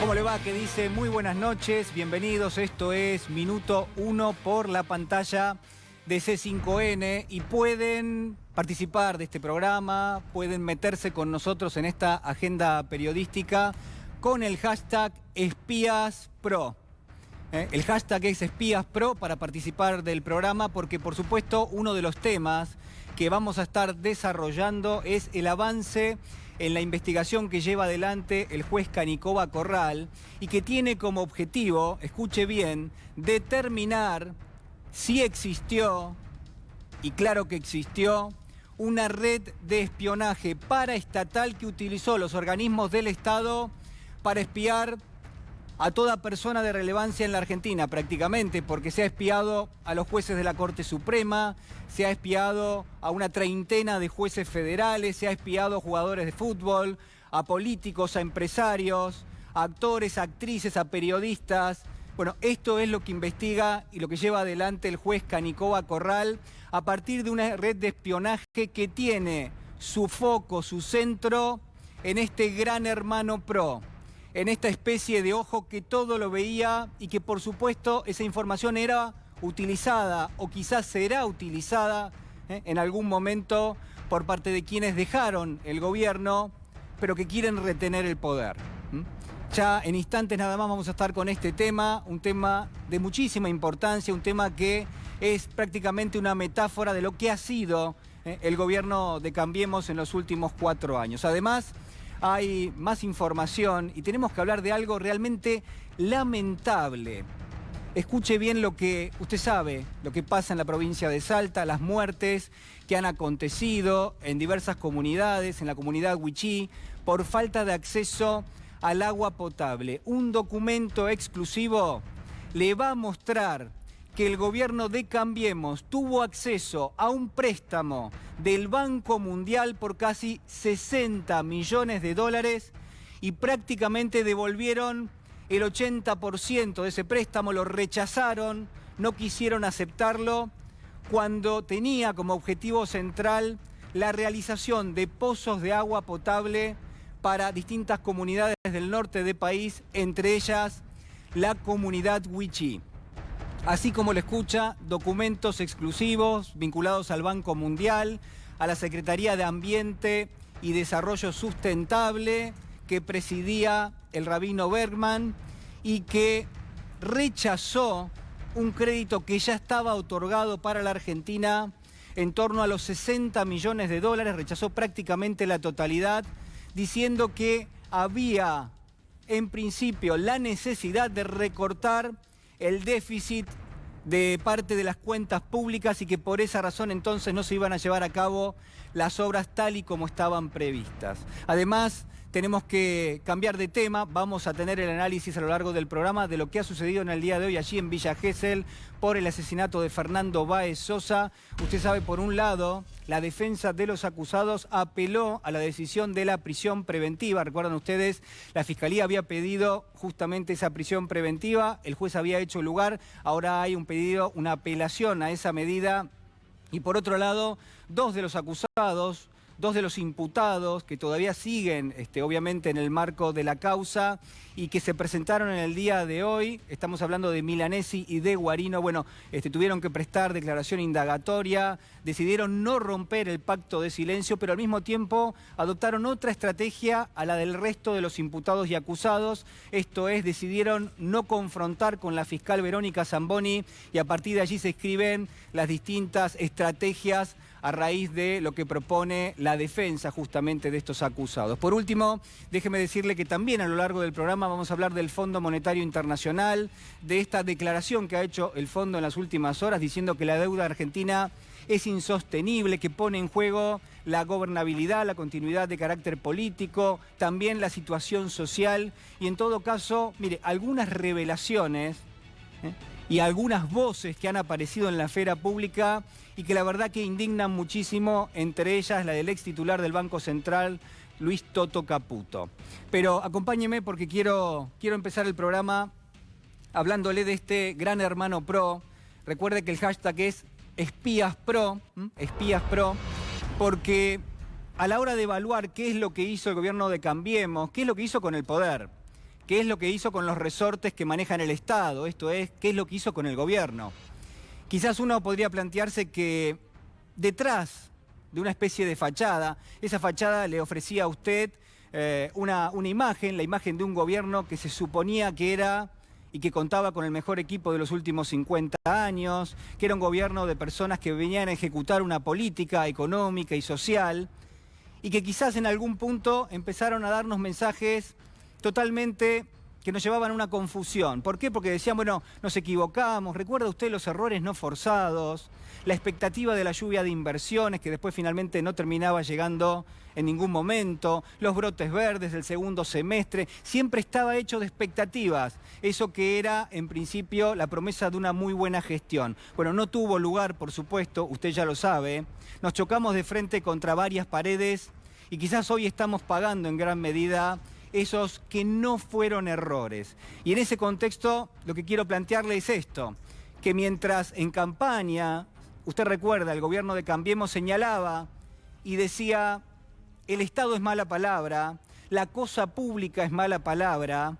¿Cómo le va? ¿Qué dice? Muy buenas noches, bienvenidos. Esto es Minuto 1 por la pantalla de C5N y pueden participar de este programa, pueden meterse con nosotros en esta agenda periodística con el hashtag EspíasPro. El hashtag es EspíasPro para participar del programa porque, por supuesto, uno de los temas que vamos a estar desarrollando es el avance en la investigación que lleva adelante el juez Canicoba Corral y que tiene como objetivo, escuche bien, determinar si existió, y claro que existió, una red de espionaje paraestatal que utilizó los organismos del Estado para espiar a toda persona de relevancia en la Argentina, prácticamente, porque se ha espiado a los jueces de la Corte Suprema, se ha espiado a una treintena de jueces federales, se ha espiado a jugadores de fútbol, a políticos, a empresarios, a actores, a actrices, a periodistas. Bueno, esto es lo que investiga y lo que lleva adelante el juez Canicoba Corral a partir de una red de espionaje que tiene su foco, su centro en este Gran Hermano Pro, en esta especie de ojo que todo lo veía y que, por supuesto, esa información era utilizada o quizás será utilizada en algún momento por parte de quienes dejaron el gobierno, pero que quieren retener el poder. Ya en instantes nada más vamos a estar con este tema, un tema de muchísima importancia, un tema que es prácticamente una metáfora de lo que ha sido el gobierno de Cambiemos en los últimos 4 años. Además, hay más información y tenemos que hablar de algo realmente lamentable. Escuche bien lo que usted sabe, lo que pasa en la provincia de Salta, las muertes que han acontecido en diversas comunidades, en la comunidad Wichí, por falta de acceso al agua potable. Un documento exclusivo le va a mostrar que el gobierno de Cambiemos tuvo acceso a un préstamo del Banco Mundial por casi 60 millones de dólares y prácticamente devolvieron el 80% de ese préstamo, lo rechazaron, no quisieron aceptarlo, cuando tenía como objetivo central la realización de pozos de agua potable para distintas comunidades del norte del país, entre ellas la comunidad Wichí. Así como lo escucha, documentos exclusivos vinculados al Banco Mundial, a la Secretaría de Ambiente y Desarrollo Sustentable que presidía el rabino Bergman y que rechazó un crédito que ya estaba otorgado para la Argentina en torno a los 60 millones de dólares, rechazó prácticamente la totalidad, diciendo que había en principio la necesidad de recortar el déficit de parte de las cuentas públicas y que por esa razón entonces no se iban a llevar a cabo las obras tal y como estaban previstas. Además, tenemos que cambiar de tema, vamos a tener el análisis a lo largo del programa de lo que ha sucedido en el día de hoy allí en Villa Gesell por el asesinato de Fernando Báez Sosa. Usted sabe, por un lado, la defensa de los acusados apeló a la decisión de la prisión preventiva. Recuerdan ustedes, la Fiscalía había pedido justamente esa prisión preventiva, el juez había hecho lugar, ahora hay un pedido, una apelación a esa medida. Y por otro lado, 2 de los acusados, 2 de los imputados que todavía siguen, obviamente, en el marco de la causa y que se presentaron en el día de hoy, estamos hablando de Milanesi y de Guarino, bueno, tuvieron que prestar declaración indagatoria, decidieron no romper el pacto de silencio, pero al mismo tiempo adoptaron otra estrategia a la del resto de los imputados y acusados, esto es, decidieron no confrontar con la fiscal Verónica Zamboni y a partir de allí se escriben las distintas estrategias a raíz de lo que propone la defensa justamente de estos acusados. Por último, déjeme decirle que también a lo largo del programa vamos a hablar del Fondo Monetario Internacional, de esta declaración que ha hecho el fondo en las últimas horas diciendo que la deuda argentina es insostenible, que pone en juego la gobernabilidad, la continuidad de carácter político, también la situación social y en todo caso, mire, algunas revelaciones y algunas voces que han aparecido en la esfera pública y que la verdad que indignan muchísimo, entre ellas la del ex titular del Banco Central, Luis Toto Caputo. Pero acompáñeme porque quiero empezar el programa hablándole de este Gran Hermano Pro. Recuerde que el hashtag es EspíasPro, porque a la hora de evaluar qué es lo que hizo el gobierno de Cambiemos, qué es lo que hizo con el poder, qué es lo que hizo con los resortes que manejan el Estado, esto es, qué es lo que hizo con el gobierno. Quizás uno podría plantearse que detrás de una especie de fachada, esa fachada le ofrecía a usted una imagen, la imagen de un gobierno que se suponía que era y que contaba con el mejor equipo de los últimos 50 años, que era un gobierno de personas que venían a ejecutar una política económica y social, y que quizás en algún punto empezaron a darnos mensajes totalmente que nos llevaban a una confusión. ¿Por qué? Porque decían, bueno, nos equivocamos, recuerda usted los errores no forzados, la expectativa de la lluvia de inversiones que después finalmente no terminaba llegando en ningún momento, los brotes verdes del segundo semestre, siempre estaba hecho de expectativas, eso que era en principio la promesa de una muy buena gestión. Bueno, no tuvo lugar, por supuesto, usted ya lo sabe, nos chocamos de frente contra varias paredes y quizás hoy estamos pagando en gran medida esos que no fueron errores. Y en ese contexto lo que quiero plantearle es esto, que mientras en campaña, usted recuerda, el gobierno de Cambiemos señalaba y decía, el Estado es mala palabra, la cosa pública es mala palabra,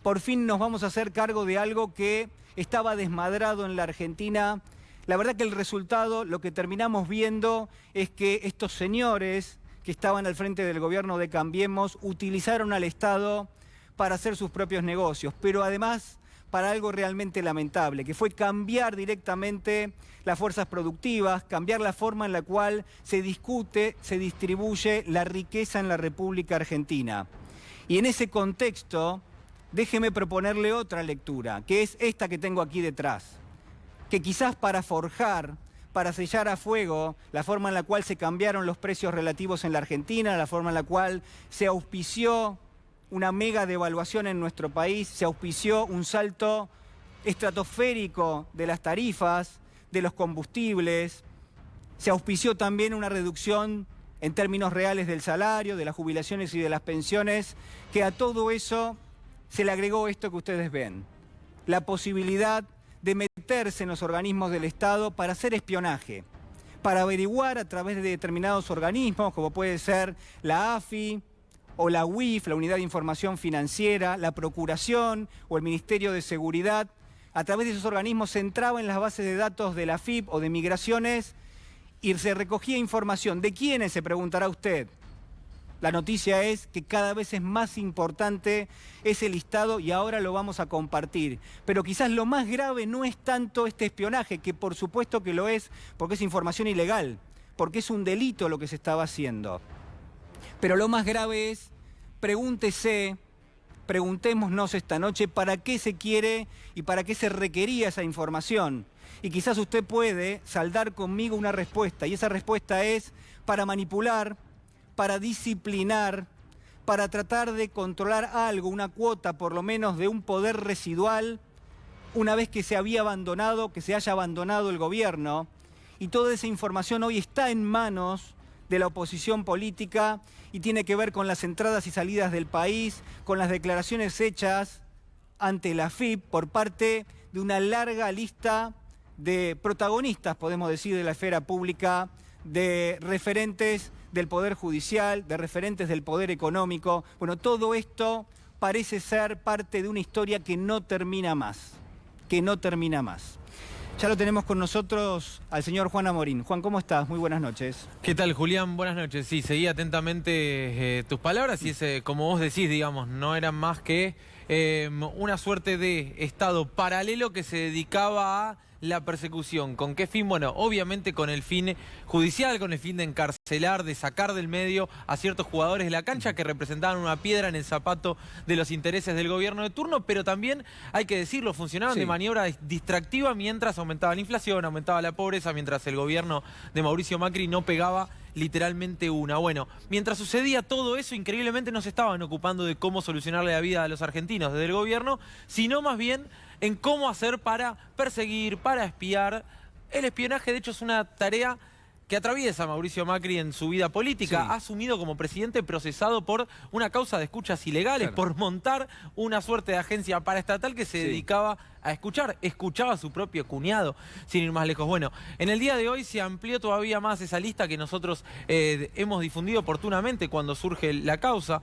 por fin nos vamos a hacer cargo de algo que estaba desmadrado en la Argentina. La verdad que el resultado, lo que terminamos viendo es que estos señores que estaban al frente del gobierno de Cambiemos utilizaron al Estado para hacer sus propios negocios, pero además para algo realmente lamentable, que fue cambiar directamente las fuerzas productivas, cambiar la forma en la cual se discute, se distribuye la riqueza en la República Argentina. Y en ese contexto, déjeme proponerle otra lectura, que es esta que tengo aquí detrás, que quizás para forjar, para sellar a fuego la forma en la cual se cambiaron los precios relativos en la Argentina, la forma en la cual se auspició una mega devaluación en nuestro país, se auspició un salto estratosférico de las tarifas, de los combustibles, se auspició también una reducción en términos reales del salario, de las jubilaciones y de las pensiones, que a todo eso se le agregó esto que ustedes ven, la posibilidad de meterse en los organismos del Estado para hacer espionaje, para averiguar a través de determinados organismos, como puede ser la AFI o la UIF, la Unidad de Información Financiera, la Procuración o el Ministerio de Seguridad. A través de esos organismos se entraba en las bases de datos de la AFIP o de Migraciones y se recogía información. ¿De quiénes?, se preguntará usted. La noticia es que cada vez es más importante ese listado y ahora lo vamos a compartir. Pero quizás lo más grave no es tanto este espionaje, que por supuesto que lo es, porque es información ilegal, porque es un delito lo que se estaba haciendo. Pero lo más grave es, preguntémonos esta noche para qué se quiere y para qué se requería esa información. Y quizás usted puede saldar conmigo una respuesta, y esa respuesta es para manipular, para disciplinar, para tratar de controlar algo, una cuota por lo menos de un poder residual, una vez que se había abandonado, que se haya abandonado el gobierno. Y toda esa información hoy está en manos de la oposición política y tiene que ver con las entradas y salidas del país, con las declaraciones hechas ante la AFIP por parte de una larga lista de protagonistas, podemos decir, de la esfera pública, de referentes del Poder Judicial, de referentes del Poder Económico. Bueno, todo esto parece ser parte de una historia que no termina más, Ya lo tenemos con nosotros al señor Juan Amorín. Juan, ¿cómo estás? Muy buenas noches. ¿Qué tal, Julián? Buenas noches. Sí, seguí atentamente tus palabras y como vos decís, digamos, no eran más que una suerte de estado paralelo que se dedicaba a la persecución. ¿Con qué fin? Bueno, obviamente con el fin judicial, con el fin de encarcelar, de sacar del medio a ciertos jugadores de la cancha que representaban una piedra en el zapato de los intereses del gobierno de turno, pero también, hay que decirlo, funcionaban de maniobra distractiva mientras aumentaba la inflación, aumentaba la pobreza, mientras el gobierno de Mauricio Macri no pegaba literalmente una. Bueno, mientras sucedía todo eso, increíblemente no se estaban ocupando de cómo solucionarle la vida a los argentinos desde el gobierno, sino más bien en cómo hacer para perseguir, para espiar. El espionaje, de hecho, es una tarea que atraviesa Mauricio Macri en su vida política. Sí. Ha asumido como presidente procesado por una causa de escuchas ilegales, Claro. por montar una suerte de agencia paraestatal que se dedicaba a escuchar. Escuchaba a su propio cuñado, sin ir más lejos. Bueno, en el día de hoy se amplió todavía más esa lista que nosotros hemos difundido oportunamente cuando surge la causa.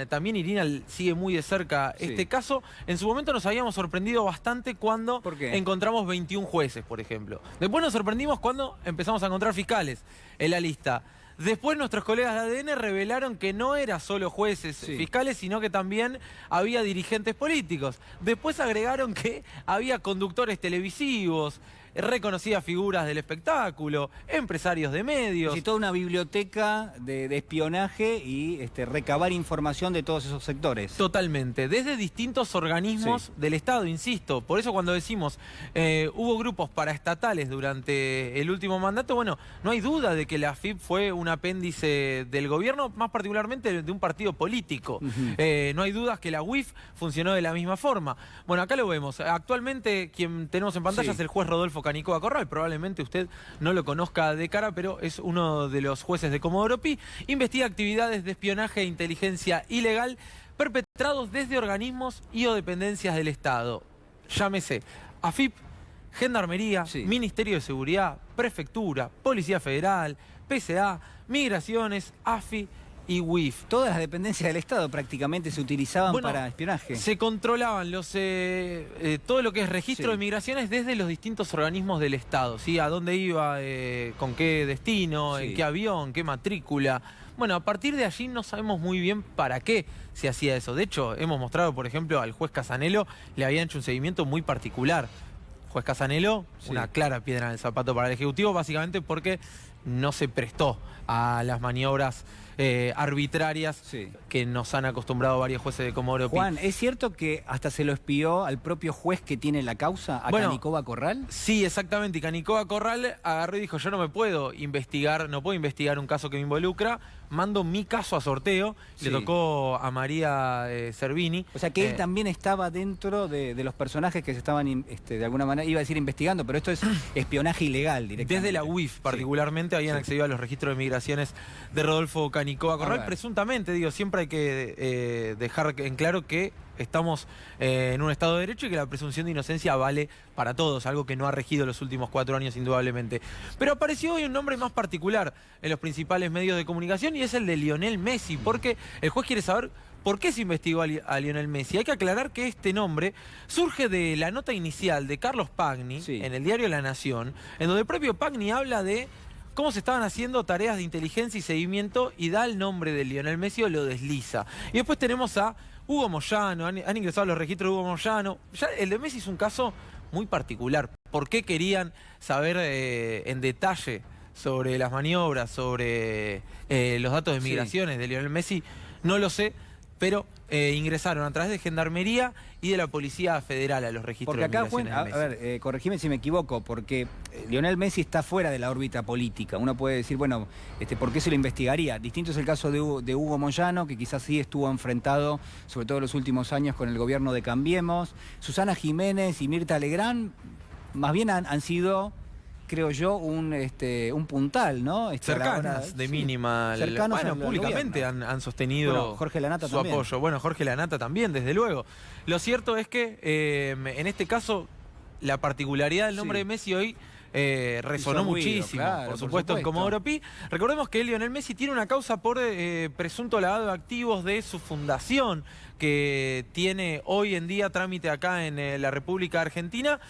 También Irina sigue muy de cerca este caso. En su momento nos habíamos sorprendido bastante cuando ¿Por qué? encontramos 21 jueces, por ejemplo. Después nos sorprendimos cuando empezamos a encontrar fiscales en la lista. Después nuestros colegas de ADN revelaron que no era solo jueces fiscales, sino que también había dirigentes políticos. Después agregaron que había conductores televisivos, reconocidas figuras del espectáculo, empresarios de medios. Y toda una biblioteca de espionaje y recabar información de todos esos sectores. Totalmente, desde distintos organismos del Estado, insisto. Por eso cuando decimos hubo grupos paraestatales durante el último mandato, bueno, no hay duda de que la AFIP fue un apéndice del gobierno, más particularmente de un partido político. No hay dudas que la UIF funcionó de la misma forma. Bueno, acá lo vemos. Actualmente quien tenemos en pantalla es el juez Rodolfo Canicoa Corral. Probablemente usted no lo conozca de cara, pero es uno de los jueces de Comodoro Pi. Investiga actividades de espionaje e inteligencia ilegal perpetrados desde organismos y o dependencias del Estado. Llámese AFIP, Gendarmería, Ministerio de Seguridad, Prefectura, Policía Federal, PCA, Migraciones, AFI y UIF. Todas las dependencias del Estado prácticamente se utilizaban para espionaje. Se controlaban todo lo que es registro de migraciones desde los distintos organismos del Estado, ¿sí? A dónde iba, con qué destino, en qué avión, qué matrícula. Bueno, a partir de allí no sabemos muy bien para qué se hacía eso. De hecho, hemos mostrado, por ejemplo, al juez Casanelo le habían hecho un seguimiento muy particular. Juez Casanelo, una clara piedra en el zapato para el Ejecutivo, básicamente porque no se prestó a las maniobras arbitrarias que nos han acostumbrado varios jueces de Comodoro Pi. Juan, ¿es cierto que hasta se lo espió al propio juez que tiene la causa, a Canicoa Corral? Sí, exactamente. Y Canicoa Corral agarró y dijo, yo no me puedo investigar, no puedo investigar un caso que me involucra, mando mi caso a sorteo. Le tocó a María Servini. O sea que él también estaba dentro de los personajes que se estaban, de alguna manera, iba a decir investigando, pero esto es espionaje ilegal directamente. Desde la UIF particularmente habían accedido a los registros de migraciones de Rodolfo Canicoa Corral. Presuntamente, digo, siempre hay que dejar en claro que estamos en un Estado de Derecho y que la presunción de inocencia vale para todos, algo que no ha regido los últimos 4 años indudablemente. Pero apareció hoy un nombre más particular en los principales medios de comunicación y es el de Lionel Messi, porque el juez quiere saber por qué se investigó a Lionel Messi. Hay que aclarar que este nombre surge de la nota inicial de Carlos Pagni en el diario La Nación, en donde el propio Pagni habla de cómo se estaban haciendo tareas de inteligencia y seguimiento y da el nombre de Lionel Messi o lo desliza. Y después tenemos a Hugo Moyano, han ingresado a los registros de Hugo Moyano. Ya el de Messi es un caso muy particular. ¿Por qué querían saber en detalle sobre las maniobras, sobre los datos de migraciones de Lionel Messi? No lo sé, pero ingresaron a través de Gendarmería y de la Policía Federal a los registros de migraciones de Messi. A ver, corregime si me equivoco, porque Lionel Messi está fuera de la órbita política. Uno puede decir, bueno, ¿por qué se lo investigaría? Distinto es el caso de Hugo Moyano, que quizás sí estuvo enfrentado, sobre todo en los últimos años, con el gobierno de Cambiemos. Susana Jiménez y Mirta Legrand, más bien han sido, creo yo, un puntal, ¿no? Cercanas, de mínima. Bueno, públicamente han sostenido Jorge Lanata su apoyo. Bueno, Jorge Lanata también, desde luego. Lo cierto es que en este caso la particularidad del nombre de Messi hoy resonó muchísimo, por supuesto, en Comodoro Pi. Recordemos que Lionel Messi tiene una causa por presunto lavado de activos de su fundación, que tiene hoy en día trámite acá en la República Argentina.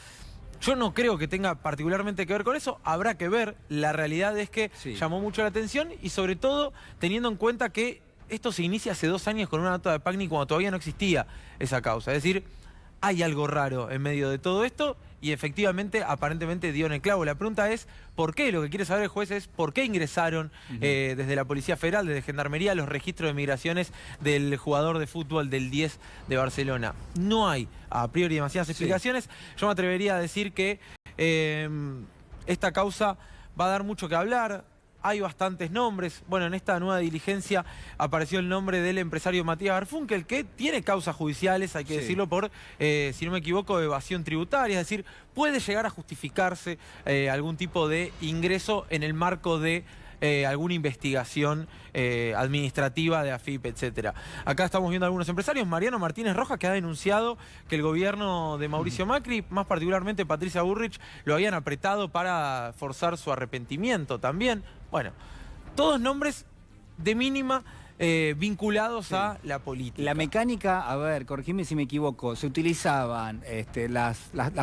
Yo no creo que tenga particularmente que ver con eso, habrá que ver. La realidad es que llamó mucho la atención y sobre todo teniendo en cuenta que esto se inicia hace 2 años con una nota de Pagni cuando todavía no existía esa causa. Es decir, hay algo raro en medio de todo esto y efectivamente, aparentemente dio en el clavo. La pregunta es, ¿por qué? Lo que quiere saber el juez es ¿por qué ingresaron desde la Policía Federal, desde Gendarmería, los registros de migraciones del jugador de fútbol del 10 de Barcelona? No hay a priori demasiadas explicaciones. Yo me atrevería a decir que esta causa va a dar mucho que hablar. hay bastantes nombres. Bueno, en esta nueva diligencia apareció el nombre del empresario Matías Garfunkel, que tiene causas judiciales, hay que decirlo, por, si no me equivoco, evasión tributaria. Es decir, puede llegar a justificarse algún tipo de ingreso en el marco de alguna investigación administrativa de AFIP, etcétera. Acá estamos viendo algunos empresarios. Mariano Martínez Rojas, que ha denunciado que el gobierno de Mauricio Macri, más particularmente Patricia Bullrich, lo habían apretado para forzar su arrepentimiento también. Bueno, todos nombres de mínima vinculados a la política. La mecánica, a ver, corregime si me equivoco, se utilizaban, las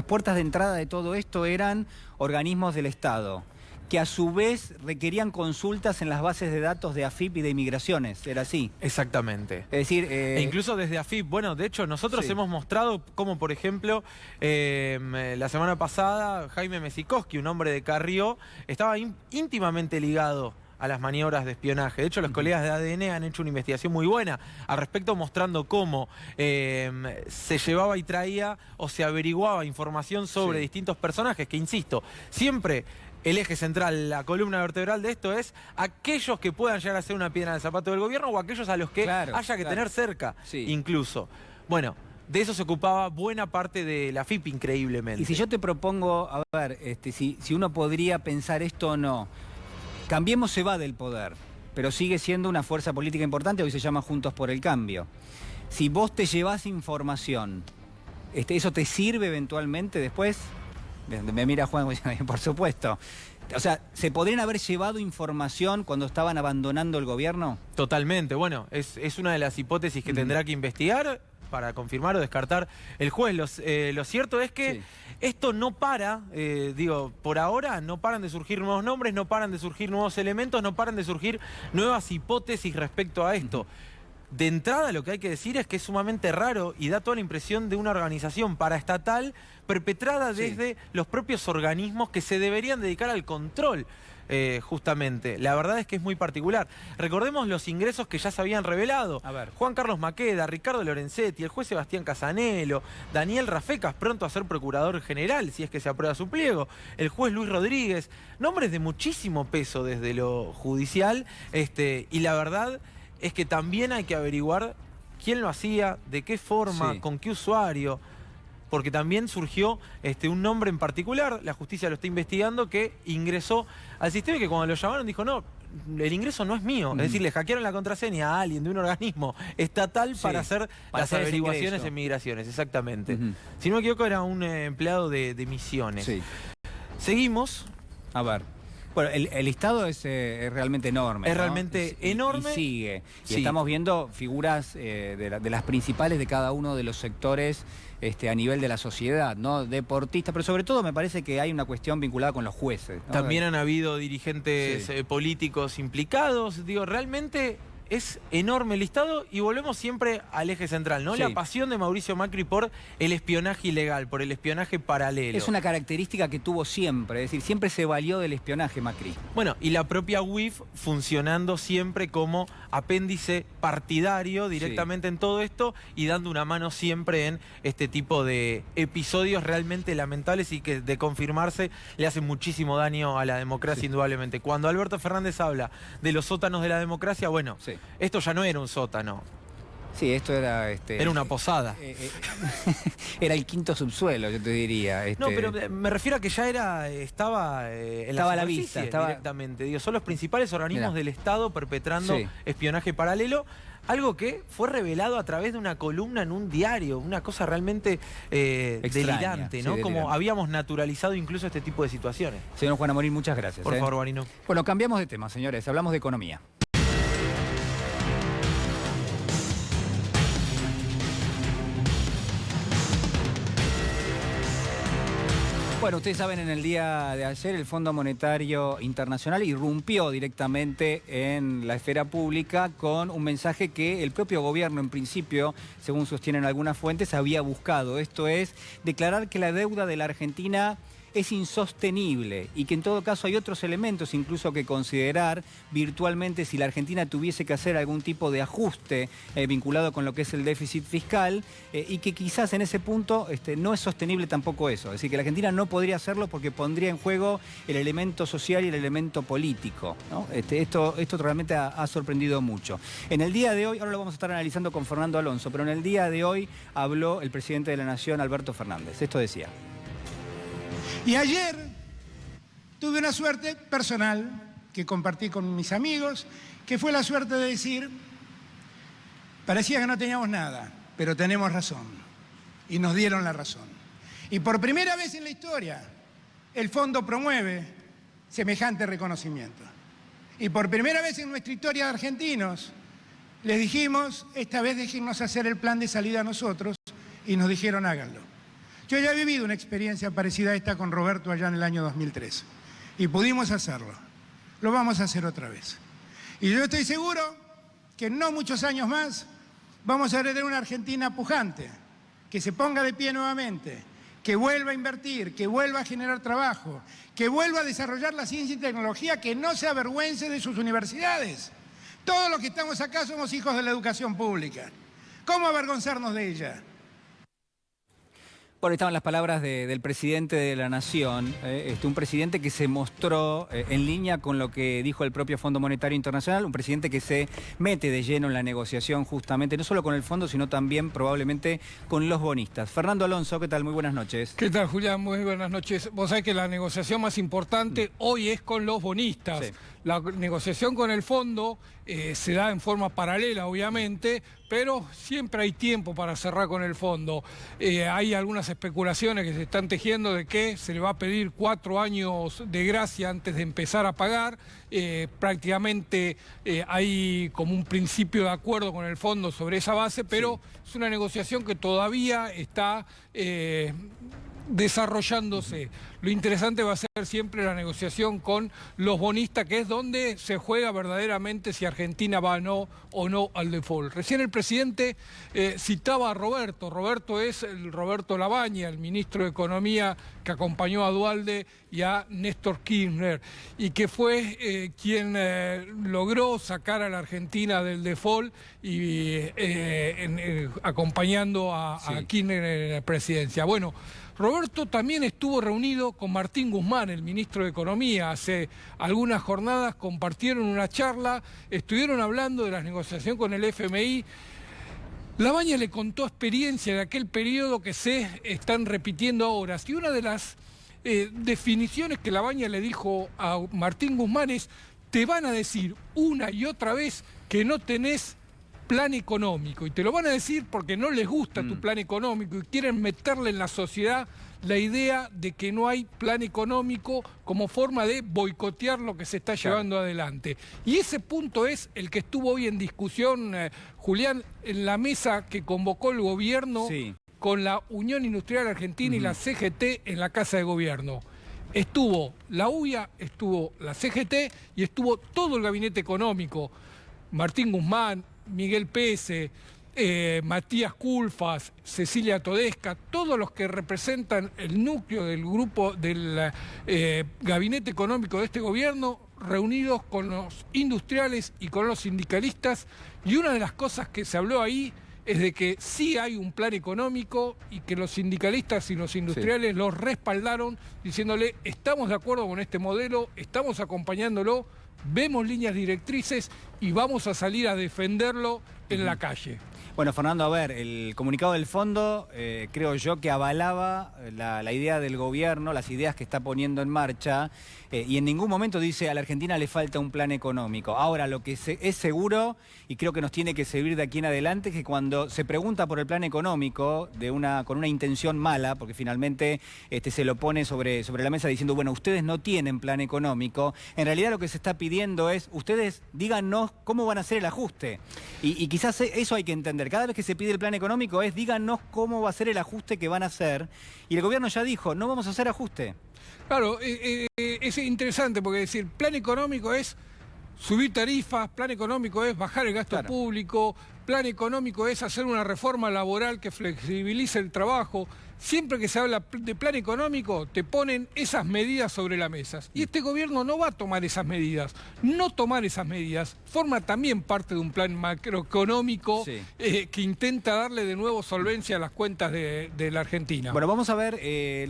puertas de entrada de todo esto eran organismos del Estado, que a su vez requerían consultas en las bases de datos de AFIP y de Inmigraciones, ¿era así? Exactamente. Es decir... E incluso desde AFIP, bueno, de hecho nosotros hemos mostrado cómo, por ejemplo, la semana pasada Jaime Mesikowski, un hombre de Carrió, estaba íntimamente ligado a las maniobras de espionaje. De hecho, los colegas de ADN han hecho una investigación muy buena al respecto, mostrando cómo se llevaba y traía o se averiguaba información sobre distintos personajes, que insisto, siempre el eje central, la columna vertebral de esto es aquellos que puedan llegar a ser una piedra en el zapato del gobierno o aquellos a los que haya que tener cerca, incluso. Bueno, de eso se ocupaba buena parte de la AFIP, increíblemente. Y si yo te propongo, a ver, si uno podría pensar esto o no, Cambiemos se va del poder, pero sigue siendo una fuerza política importante, hoy se llama Juntos por el Cambio. Si vos te llevás información, ¿eso te sirve eventualmente después? Me mira Juan, por supuesto. O sea, ¿se podrían haber llevado información cuando estaban abandonando el gobierno? Totalmente. Bueno, es una de las hipótesis que tendrá que investigar para confirmar o descartar el juez. Lo cierto es que esto no para, por ahora no paran de surgir nuevos nombres, no paran de surgir nuevos elementos, no paran de surgir nuevas hipótesis respecto a esto. De entrada, lo que hay que decir es que es sumamente raro y da toda la impresión de una organización paraestatal perpetrada desde los propios organismos que se deberían dedicar al control, justamente. La verdad es que es muy particular. Recordemos los ingresos que ya se habían revelado. A ver. Juan Carlos Maqueda, Ricardo Lorenzetti, el juez Sebastián Casanelo, Daniel Rafecas, pronto a ser procurador general, si es que se aprueba su pliego, el juez Luis Rodríguez, nombres de muchísimo peso desde lo judicial, y la verdad es que también hay que averiguar quién lo hacía, de qué forma, con qué usuario, porque también surgió un nombre en particular, la justicia lo está investigando, que ingresó al sistema y que cuando lo llamaron dijo, no, el ingreso no es mío. Es decir, le hackearon la contraseña a alguien de un organismo estatal para hacer las averiguaciones en migraciones, exactamente. Si no me equivoco, era un empleado de Misiones. Seguimos. A ver. Bueno, el listado es realmente enorme. Es realmente enorme. Y sigue. Y estamos viendo figuras de las principales de cada uno de los sectores a nivel de la sociedad, ¿no? Deportistas, pero sobre todo me parece que hay una cuestión vinculada con los jueces, ¿no? También han habido dirigentes políticos implicados. Digo, realmente es enorme el listado y volvemos siempre al eje central, ¿no? La pasión de Mauricio Macri por el espionaje ilegal, por el espionaje paralelo. Es una característica que tuvo siempre, es decir, siempre se valió del espionaje Macri. Bueno, y la propia UIF funcionando siempre como apéndice partidario directamente en todo esto y dando una mano siempre en este tipo de episodios realmente lamentables y que de confirmarse le hacen muchísimo daño a la democracia indudablemente. Cuando Alberto Fernández habla de los sótanos de la democracia, bueno, esto ya no era un sótano. Sí, esto era... era una posada. Era el quinto subsuelo, yo te diría. No, pero me refiero a que ya estaba en la vista directamente. Digo, son los principales organismos del Estado perpetrando espionaje paralelo. Algo que fue revelado a través de una columna en un diario. Una cosa realmente delirante, ¿no? Como habíamos naturalizado incluso este tipo de situaciones. Señor Juan Amorín, muchas gracias. Por favor, Barino. Bueno, cambiamos de tema, señores. Hablamos de economía. Bueno, ustedes saben, en el día de ayer el Fondo Monetario Internacional irrumpió directamente en la esfera pública con un mensaje que el propio gobierno, en principio, según sostienen algunas fuentes, había buscado. Esto es declarar que la deuda de la Argentina es insostenible y que en todo caso hay otros elementos incluso que considerar virtualmente si la Argentina tuviese que hacer algún tipo de ajuste vinculado con lo que es el déficit fiscal y que quizás en ese punto no es sostenible tampoco eso. Es decir, que la Argentina no podría hacerlo porque pondría en juego el elemento social y el elemento político, ¿no? Esto realmente ha sorprendido mucho. En el día de hoy, ahora lo vamos a estar analizando con Fernando Alonso, pero en el día de hoy habló el presidente de la Nación, Alberto Fernández. Esto decía. Y ayer tuve una suerte personal que compartí con mis amigos, que fue la suerte de decir, parecía que no teníamos nada, pero tenemos razón. Y nos dieron la razón. Y por primera vez en la historia, el fondo promueve semejante reconocimiento. Y por primera vez en nuestra historia de argentinos, les dijimos, esta vez déjennos hacer el plan de salida a nosotros, y nos dijeron, háganlo. Yo ya he vivido una experiencia parecida a esta con Roberto allá en el año 2003, y pudimos hacerlo. Lo vamos a hacer otra vez. Y yo estoy seguro que en no muchos años más vamos a tener una Argentina pujante, que se ponga de pie nuevamente, que vuelva a invertir, que vuelva a generar trabajo, que vuelva a desarrollar la ciencia y tecnología, que no se avergüence de sus universidades. Todos los que estamos acá somos hijos de la educación pública. ¿Cómo avergonzarnos de ella? Bueno, estaban las palabras del presidente de la Nación, un presidente que se mostró en línea con lo que dijo el propio Fondo Monetario Internacional, un presidente que se mete de lleno en la negociación justamente, no solo con el fondo, sino también probablemente con los bonistas. Fernando Alonso, ¿qué tal? Muy buenas noches. ¿Qué tal, Julián? Muy buenas noches. Vos sabés que la negociación más importante hoy es con los bonistas. Sí. La negociación con el fondo se da en forma paralela, obviamente, pero siempre hay tiempo para cerrar con el fondo. Hay algunas especulaciones que se están tejiendo de que se le va a pedir 4 años de gracia antes de empezar a pagar. Prácticamente hay como un principio de acuerdo con el fondo sobre esa base, pero sí, es una negociación que todavía está desarrollándose. Lo interesante va a ser siempre la negociación con los bonistas, que es donde se juega verdaderamente si Argentina va o no al default. Recién el presidente citaba a Roberto. Roberto es el Roberto Labaña, el ministro de Economía que acompañó a Duhalde y a Néstor Kirchner, y que fue quien logró sacar a la Argentina del default y acompañando a Kirchner en la presidencia. Bueno, Roberto también estuvo reunido con Martín Guzmán, el ministro de Economía. Hace algunas jornadas compartieron una charla, estuvieron hablando de la negociación con el FMI. Labaña le contó experiencia de aquel periodo que se están repitiendo ahora. Y una de las definiciones que Labaña le dijo a Martín Guzmán es: te van a decir una y otra vez que no tenés plan económico, y te lo van a decir porque no les gusta tu plan económico y quieren meterle en la sociedad la idea de que no hay plan económico como forma de boicotear lo que se está llevando adelante. Y ese punto es el que estuvo hoy en discusión, Julián, en la mesa que convocó el gobierno con la Unión Industrial Argentina y la CGT en la Casa de Gobierno. Estuvo la UIA, estuvo la CGT y estuvo todo el gabinete económico. Martín Guzmán, Miguel Pese, Matías Culfas, Cecilia Todesca, todos los que representan el núcleo del grupo del gabinete económico de este gobierno, reunidos con los industriales y con los sindicalistas. Y una de las cosas que se habló ahí es de que sí hay un plan económico y que los sindicalistas y los industriales los respaldaron diciéndole: estamos de acuerdo con este modelo, estamos acompañándolo, vemos líneas directrices y vamos a salir a defenderlo en la calle. Bueno, Fernando, a ver, el comunicado del fondo creo yo que avalaba la idea del gobierno, las ideas que está poniendo en marcha, y en ningún momento dice a la Argentina le falta un plan económico. Ahora, lo que es seguro, y creo que nos tiene que servir de aquí en adelante, es que cuando se pregunta por el plan económico con una intención mala, porque finalmente se lo pone sobre la mesa diciendo, bueno, ustedes no tienen plan económico, en realidad lo que se está pidiendo es, ustedes díganos cómo van a hacer el ajuste. Y quizás eso hay que entender. Cada vez que se pide el plan económico es, díganos cómo va a ser el ajuste que van a hacer. Y el gobierno ya dijo, no vamos a hacer ajuste. Claro, es interesante porque decir, plan económico es subir tarifas, plan económico es bajar el gasto público, plan económico es hacer una reforma laboral que flexibilice el trabajo. Siempre que se habla de plan económico, te ponen esas medidas sobre la mesa. Y este gobierno no va a tomar esas medidas. No tomar esas medidas forma también parte de un plan macroeconómico que intenta darle de nuevo solvencia a las cuentas de la Argentina. Bueno, vamos a ver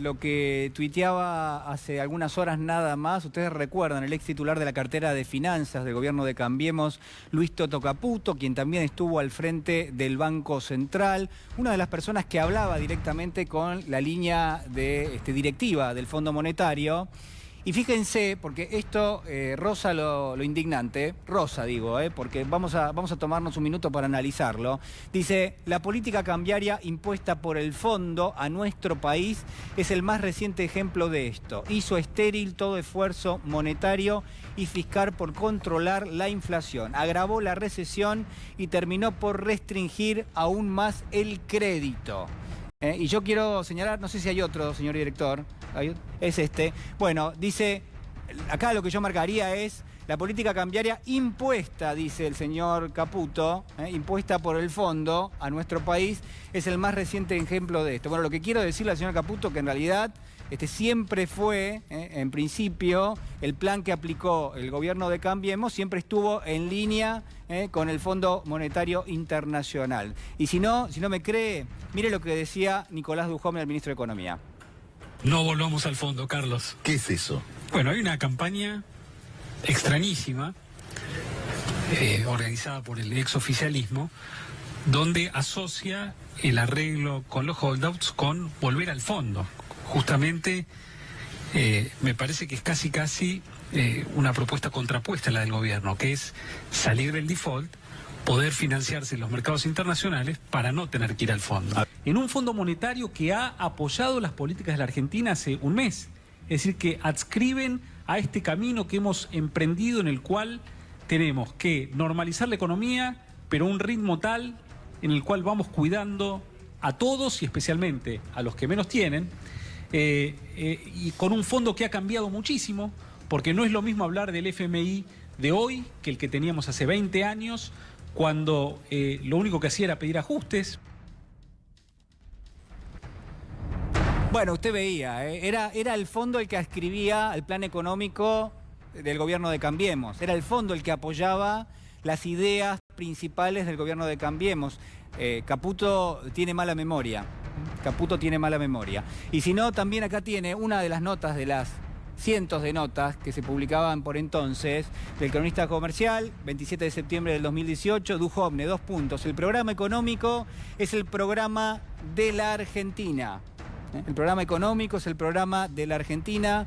lo que tuiteaba hace algunas horas nada más. Ustedes recuerdan, el ex titular de la cartera de Finanzas del gobierno de Cambiemos, Luis Toto Caputo, quien también estuvo al frente del Banco Central, una de las personas que hablaba directamente con la línea de directiva del Fondo Monetario. Y fíjense, porque esto roza lo indignante, rosa digo, porque vamos a tomarnos un minuto para analizarlo. Dice, la política cambiaria impuesta por el fondo a nuestro país es el más reciente ejemplo de esto. Hizo estéril todo esfuerzo monetario y fiscal por controlar la inflación. Agravó la recesión y terminó por restringir aún más el crédito. Y yo quiero señalar, no sé si hay otro, señor director, es este. Bueno, dice, acá lo que yo marcaría es la política cambiaria impuesta, dice el señor Caputo, impuesta por el fondo a nuestro país, es el más reciente ejemplo de esto. Bueno, lo que quiero decirle al señor Caputo que en realidad siempre fue, en principio, el plan que aplicó el gobierno de Cambiemos siempre estuvo en línea con el Fondo Monetario Internacional. Y si no me cree, mire lo que decía Nicolás Duhomne, el ministro de Economía. No volvamos al fondo, Carlos. ¿Qué es eso? Bueno, hay una campaña extrañísima, organizada por el exoficialismo, donde asocia el arreglo con los holdouts con volver al fondo. Justamente me parece que es casi una propuesta contrapuesta a la del gobierno, que es salir del default, poder financiarse en los mercados internacionales para no tener que ir al fondo. En un fondo monetario que ha apoyado las políticas de la Argentina hace un mes, es decir, que adscriben a este camino que hemos emprendido en el cual tenemos que normalizar la economía, pero a un ritmo tal en el cual vamos cuidando a todos y especialmente a los que menos tienen, y con un fondo que ha cambiado muchísimo, porque no es lo mismo hablar del FMI de hoy que el que teníamos hace 20 años, cuando lo único que hacía era pedir ajustes. Bueno, usted veía, era el fondo el que adscribía al plan económico del gobierno de Cambiemos. Era el fondo el que apoyaba las ideas principales del gobierno de Cambiemos. Caputo tiene mala memoria. Caputo tiene mala memoria. Y si no, también acá tiene una de las notas de las cientos de notas que se publicaban por entonces del Cronista Comercial, 27 de septiembre del 2018, Duhomne, 2 puntos. El programa económico es el programa de la Argentina. El programa económico es el programa de la Argentina.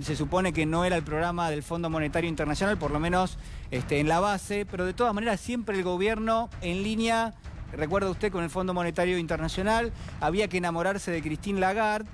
Se supone que no era el programa del Fondo Monetario Internacional, por lo menos en la base, pero de todas maneras siempre el gobierno en línea, recuerda usted, con el Fondo Monetario Internacional, había que enamorarse de Christine Lagarde,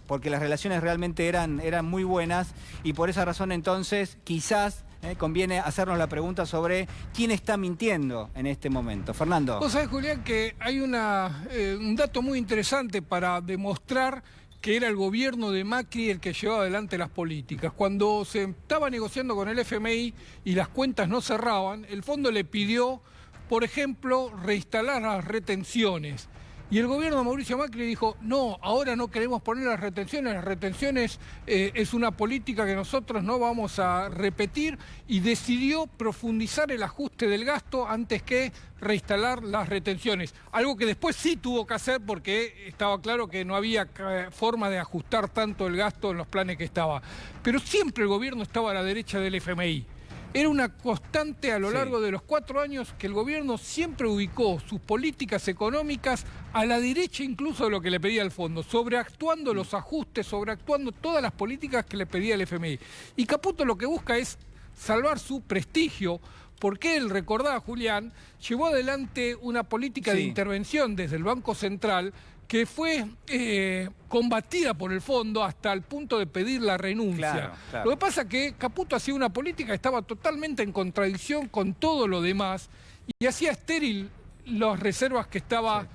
porque las relaciones realmente eran muy buenas, y por esa razón entonces quizás conviene hacernos la pregunta sobre quién está mintiendo en este momento. Fernando. Vos sabés, Julián, que hay un dato muy interesante para demostrar que era el gobierno de Macri el que llevaba adelante las políticas. Cuando se estaba negociando con el FMI y las cuentas no cerraban, el fondo le pidió, por ejemplo, reinstalar las retenciones. Y el gobierno de Mauricio Macri dijo, no, ahora no queremos poner las retenciones es una política que nosotros no vamos a repetir, y decidió profundizar el ajuste del gasto antes que reinstalar las retenciones. Algo que después sí tuvo que hacer porque estaba claro que no había forma de ajustar tanto el gasto en los planes que estaba. Pero siempre el gobierno estaba a la derecha del FMI. Era una constante a lo largo de los 4 años que el gobierno siempre ubicó sus políticas económicas a la derecha incluso de lo que le pedía el fondo, sobreactuando los ajustes, sobreactuando todas las políticas que le pedía el FMI. Y Caputo lo que busca es salvar su prestigio, porque él, recordaba Julián, llevó adelante una política de intervención desde el Banco Central que fue combatida por el fondo hasta el punto de pedir la renuncia. Claro. Lo que pasa es que Caputo hacía una política que estaba totalmente en contradicción con todo lo demás y hacía estéril las reservas que estaba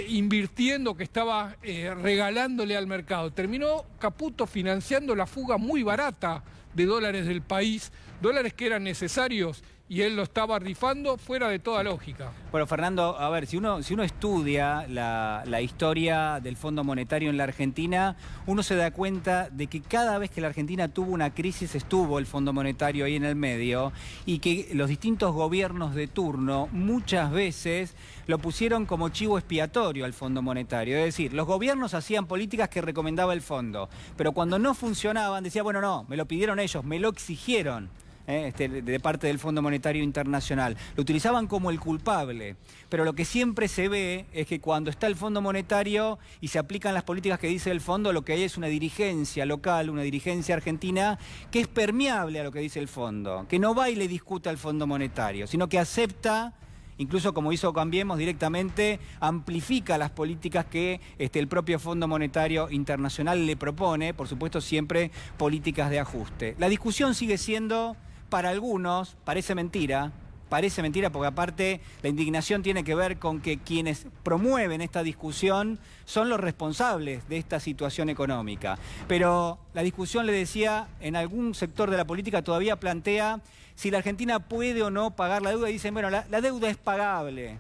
invirtiendo, que estaba regalándole al mercado. Terminó Caputo financiando la fuga muy barata de dólares del país, dólares que eran necesarios y él lo estaba rifando fuera de toda lógica. Bueno, Fernando, a ver, si uno estudia la historia del Fondo Monetario en la Argentina, uno se da cuenta de que cada vez que la Argentina tuvo una crisis estuvo el Fondo Monetario ahí en el medio y que los distintos gobiernos de turno muchas veces lo pusieron como chivo expiatorio al Fondo Monetario. Es decir, los gobiernos hacían políticas que recomendaba el fondo, pero cuando no funcionaban decía, bueno, no, me lo pidieron ellos, me lo exigieron. De parte del Fondo Monetario Internacional. Lo utilizaban como el culpable, pero lo que siempre se ve es que cuando está el Fondo Monetario y se aplican las políticas que dice el fondo, lo que hay es una dirigencia local, una dirigencia argentina que es permeable a lo que dice el fondo, que no va y le discute al Fondo Monetario, sino que acepta, incluso como hizo Cambiemos directamente, amplifica las políticas que el propio Fondo Monetario Internacional le propone, por supuesto siempre políticas de ajuste. La discusión sigue siendo, para algunos, parece mentira porque aparte la indignación tiene que ver con que quienes promueven esta discusión son los responsables de esta situación económica. Pero la discusión, le decía, en algún sector de la política todavía plantea si la Argentina puede o no pagar la deuda y dicen, bueno, la deuda es pagable.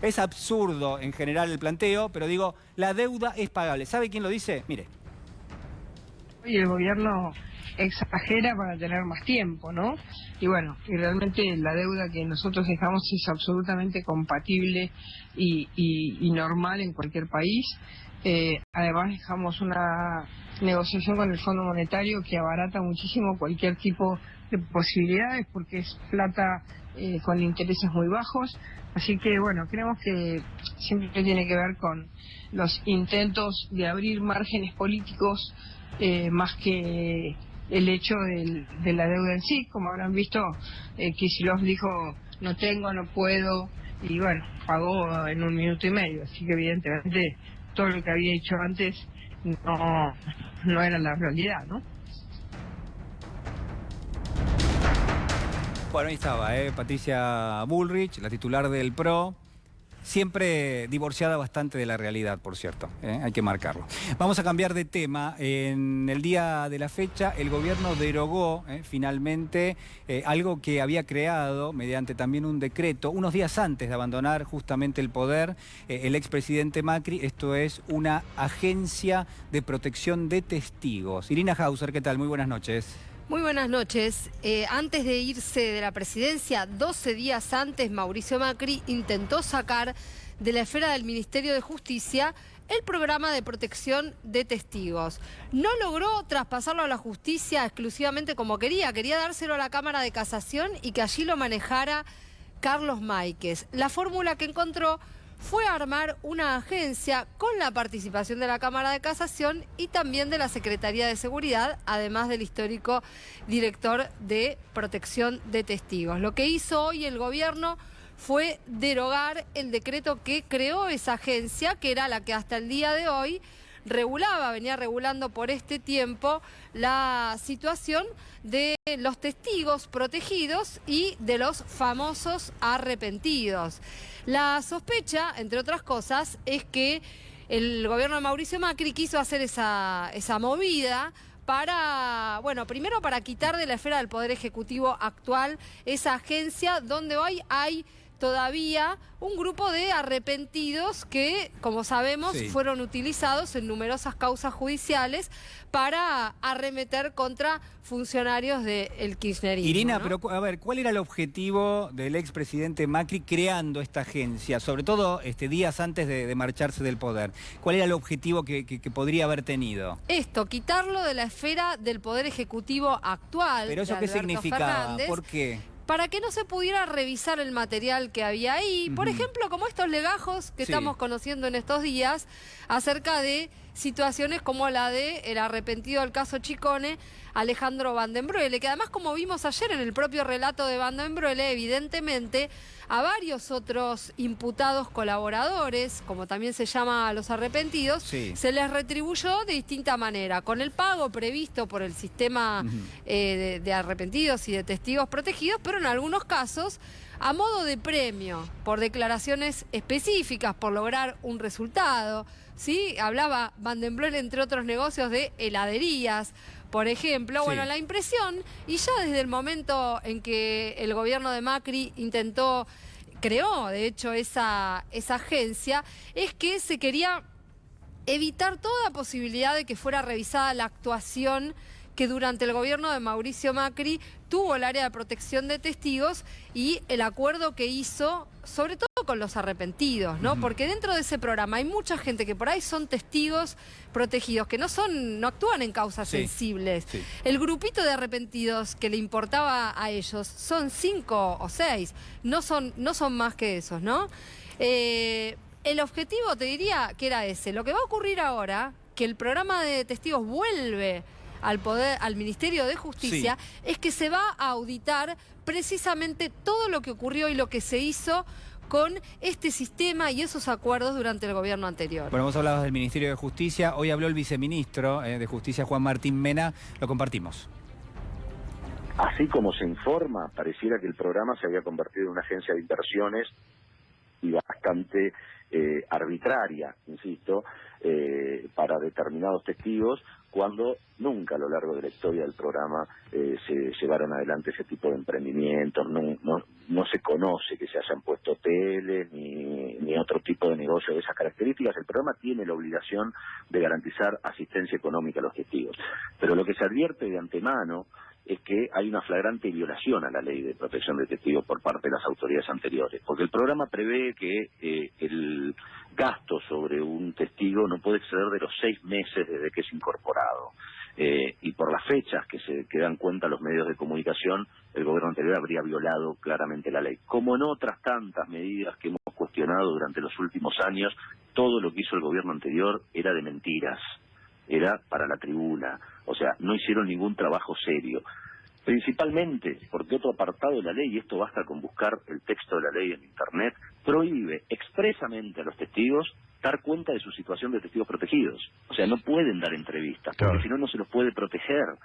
Es absurdo en general el planteo, pero digo, la deuda es pagable. ¿Sabe quién lo dice? Mire. Y el gobierno exagera para tener más tiempo, ¿no? Y bueno, y realmente la deuda que nosotros dejamos es absolutamente compatible y normal en cualquier país. Además dejamos una negociación con el Fondo Monetario que abarata muchísimo cualquier tipo de posibilidades porque es plata con intereses muy bajos. Así que bueno, creemos que siempre tiene que ver con los intentos de abrir márgenes políticos más que el hecho de la deuda en sí. Como habrán visto, Kicillof dijo no tengo, no puedo, y bueno, pagó en 1 minuto y medio, así que evidentemente todo lo que había dicho antes no era la realidad, ¿no? Bueno, ahí estaba, Patricia Bullrich, la titular del PRO, siempre divorciada bastante de la realidad, por cierto, hay que marcarlo. Vamos a cambiar de tema. En el día de la fecha, el gobierno derogó finalmente algo que había creado mediante también un decreto, unos días antes de abandonar justamente el poder, el expresidente Macri. Esto es una agencia de protección de testigos. Irina Hauser, ¿qué tal? Muy buenas noches. Muy buenas noches. Antes de irse de la presidencia, 12 días antes, Mauricio Macri intentó sacar de la esfera del Ministerio de Justicia el programa de protección de testigos. No logró traspasarlo a la justicia exclusivamente como quería dárselo a la Cámara de Casación y que allí lo manejara Carlos Máiquez. La fórmula que encontró fue armar una agencia con la participación de la Cámara de Casación y también de la Secretaría de Seguridad, además del histórico director de Protección de Testigos. Lo que hizo hoy el gobierno fue derogar el decreto que creó esa agencia, que era la que hasta el día de hoy venía regulando por este tiempo la situación de los testigos protegidos y de los famosos arrepentidos. La sospecha, entre otras cosas, es que el gobierno de Mauricio Macri quiso hacer esa movida para, bueno, primero para quitar de la esfera del Poder Ejecutivo actual esa agencia donde hoy hay todavía un grupo de arrepentidos que, como sabemos, fueron utilizados en numerosas causas judiciales para arremeter contra funcionarios del kirchnerismo. Irina, ¿no? pero a ver, ¿cuál era el objetivo del expresidente Macri creando esta agencia? Sobre todo días antes de marcharse del poder. ¿Cuál era el objetivo que podría haber tenido? Esto, quitarlo de la esfera del Poder Ejecutivo actual. ¿Pero eso qué significaba? ¿Por qué? Para que no se pudiera revisar el material que había ahí, por ejemplo, como estos legajos que estamos conociendo en estos días, acerca de situaciones como la de el arrepentido del caso Chicone, Alejandro Van den Broele, que además, como vimos ayer en el propio relato de Van den Broele, evidentemente a varios otros imputados colaboradores, como también se llama a los arrepentidos, se les retribuyó de distinta manera, con el pago previsto por el sistema de arrepentidos y de testigos protegidos, pero en algunos casos a modo de premio por declaraciones específicas, por lograr un resultado, ¿sí? Hablaba Van den Broek, entre otros negocios, de heladerías, por ejemplo. Sí. Bueno, la impresión, y ya desde el momento en que el gobierno de Macri creó, de hecho, esa agencia, es que se quería evitar toda posibilidad de que fuera revisada la actuación que durante el gobierno de Mauricio Macri tuvo el área de protección de testigos y el acuerdo que hizo, sobre todo con los arrepentidos, ¿no? Porque dentro de ese programa hay mucha gente que por ahí son testigos protegidos, que no actúan en causas sensibles. Sí. El grupito de arrepentidos que le importaba a ellos son 5 o 6, no son más que esos, ¿no? El objetivo, te diría, que era ese. Lo que va a ocurrir ahora, que el programa de testigos vuelve al Ministerio de Justicia, es que se va a auditar precisamente todo lo que ocurrió y lo que se hizo con este sistema y esos acuerdos durante el gobierno anterior. Bueno, vos hablabas del Ministerio de Justicia, hoy habló el viceministro de Justicia, Juan Martín Mena, lo compartimos. Así como se informa, pareciera que el programa se había convertido en una agencia de inversiones y bastante arbitraria, insisto, para determinados testigos, cuando nunca a lo largo de la historia del programa se llevaron adelante ese tipo de emprendimientos, no se conoce que se hayan puesto hoteles ni otro tipo de negocio de esas características. El programa tiene la obligación de garantizar asistencia económica a los testigos, pero lo que se advierte de antemano es que hay una flagrante violación a la ley de protección de testigos por parte de las autoridades anteriores, porque el programa prevé que el gasto sobre un testigo no puede exceder de los 6 meses desde que es incorporado. Y por las fechas que dan cuenta los medios de comunicación, el gobierno anterior habría violado claramente la ley. Como en otras tantas medidas que hemos cuestionado durante los últimos años, todo lo que hizo el gobierno anterior era de mentiras, era para la tribuna, o sea, no hicieron ningún trabajo serio. Principalmente porque otro apartado de la ley, y esto basta con buscar el texto de la ley en Internet, prohíbe expresamente a los testigos dar cuenta de su situación de testigos protegidos. O sea, no pueden dar entrevistas, porque si no, no se los puede proteger.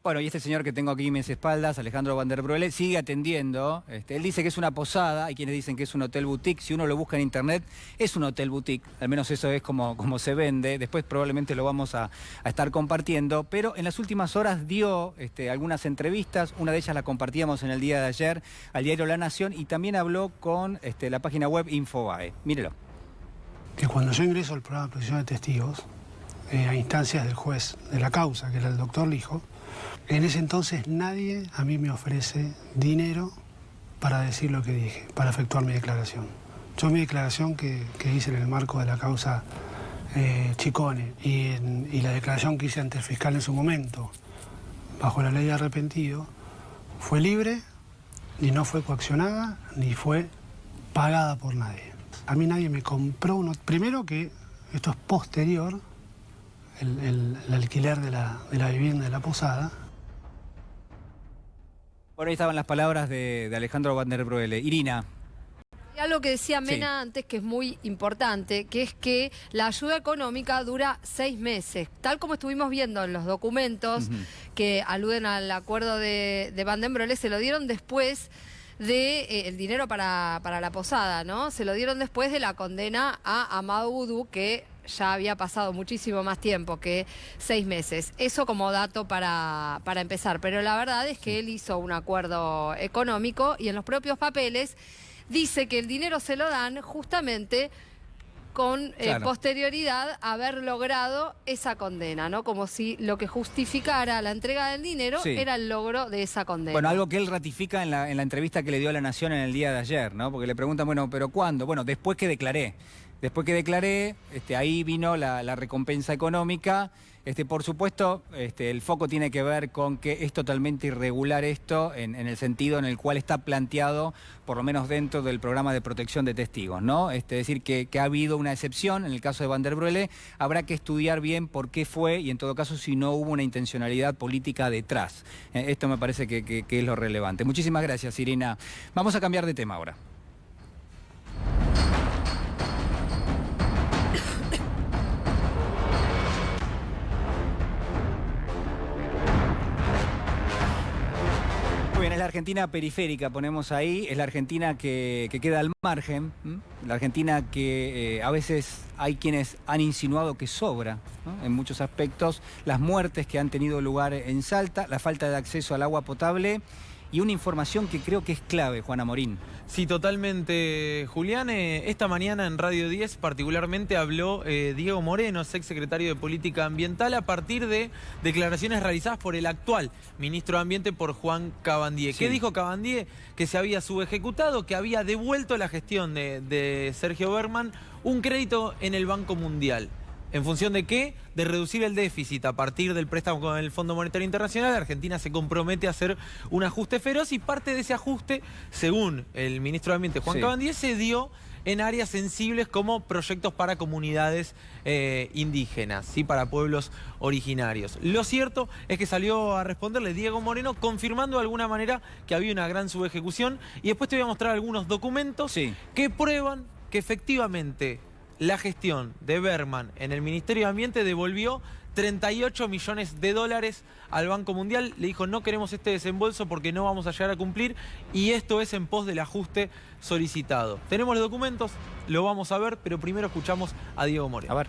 Bueno, y este señor que tengo aquí en mis espaldas, Alejandro Van den Broek, sigue atendiendo. Él dice que es una posada, hay quienes dicen que es un hotel boutique. Si uno lo busca en internet, es un hotel boutique. Al menos eso es como se vende. Después probablemente lo vamos a estar compartiendo. Pero en las últimas horas dio algunas entrevistas. Una de ellas la compartíamos en el día de ayer al diario La Nación y también habló con la página web Infobae. Mírelo. Que cuando yo ingreso al programa de protección de testigos, a instancias del juez de la causa, que era el doctor Lijo, en ese entonces nadie a mí me ofrece dinero para decir lo que dije, para efectuar mi declaración. Yo mi declaración que hice en el marco de la causa Chicone y la declaración que hice ante el fiscal en su momento, bajo la ley de arrepentido, fue libre, ni no fue coaccionada, ni fue pagada por nadie. A mí nadie me compró uno. Primero que esto es posterior, el alquiler de la vivienda de la posada. Por ahí estaban las palabras de Alejandro Van den Broek. Irina. Y algo que decía Mena antes, que es muy importante, que es que la ayuda económica dura 6 meses. Tal como estuvimos viendo en los documentos que aluden al acuerdo de Van den Broek, se lo dieron después de el dinero para la posada, ¿no? Se lo dieron después de la condena a Amado Boudou, que ya había pasado muchísimo más tiempo que 6 meses. Eso como dato para empezar. Pero la verdad es que él hizo un acuerdo económico y en los propios papeles dice que el dinero se lo dan justamente con posterioridad a haber logrado esa condena, ¿no? Como si lo que justificara la entrega del dinero era el logro de esa condena. Bueno, algo que él ratifica en la entrevista que le dio a La Nación en el día de ayer, ¿no? Porque le preguntan, bueno, ¿pero cuándo? Bueno, después que declaré. Después que declaré, ahí vino la recompensa económica. Por supuesto, el foco tiene que ver con que es totalmente irregular esto en el sentido en el cual está planteado, por lo menos dentro del programa de protección de testigos, ¿no? Es decir, que ha habido una excepción en el caso de Van den Broek. Habrá que estudiar bien por qué fue y en todo caso si no hubo una intencionalidad política detrás. Esto me parece que es lo relevante. Muchísimas gracias, Irina. Vamos a cambiar de tema ahora. Muy bien, es la Argentina periférica, ponemos ahí, es la Argentina que queda al margen, la Argentina que a veces hay quienes han insinuado que sobra, ¿no? En muchos aspectos, las muertes que han tenido lugar en Salta, la falta de acceso al agua potable y una información que creo que es clave, Juana Morín. Sí, totalmente, Julián. Esta mañana en Radio 10 particularmente habló Diego Moreno, exsecretario de Política Ambiental, a partir de declaraciones realizadas por el actual ministro de Ambiente, por Juan Cabandier. Sí. ¿Qué dijo Cabandier? Que se había subejecutado, que había devuelto la gestión de Sergio Berman un crédito en el Banco Mundial. ¿En función de qué? De reducir el déficit a partir del préstamo con el Fondo Monetario Internacional. Argentina se compromete a hacer un ajuste feroz y parte de ese ajuste, según el ministro de Ambiente, Juan Cabandier, se dio en áreas sensibles como proyectos para comunidades indígenas, ¿sí? Para pueblos originarios. Lo cierto es que salió a responderle Diego Moreno confirmando de alguna manera que había una gran subejecución, y después te voy a mostrar algunos documentos que prueban que efectivamente la gestión de Berman en el Ministerio de Ambiente devolvió 38 millones de dólares al Banco Mundial. Le dijo, no queremos este desembolso porque no vamos a llegar a cumplir, y esto es en pos del ajuste solicitado. Tenemos los documentos, lo vamos a ver, pero primero escuchamos a Diego Moreno. A ver.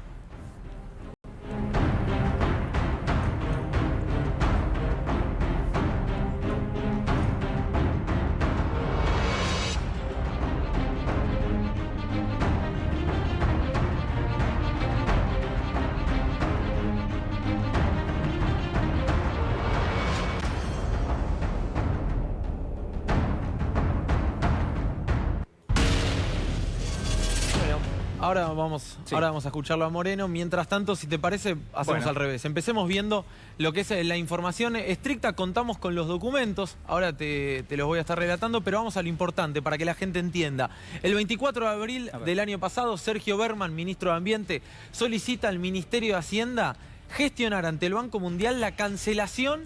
Ahora vamos a escucharlo a Moreno. Mientras tanto, si te parece, hacemos al revés. Empecemos viendo lo que es la información estricta. Contamos con los documentos. Ahora te los voy a estar relatando, pero vamos a lo importante para que la gente entienda. El 24 de abril del año pasado, Sergio Berman, ministro de Ambiente, solicita al Ministerio de Hacienda gestionar ante el Banco Mundial la cancelación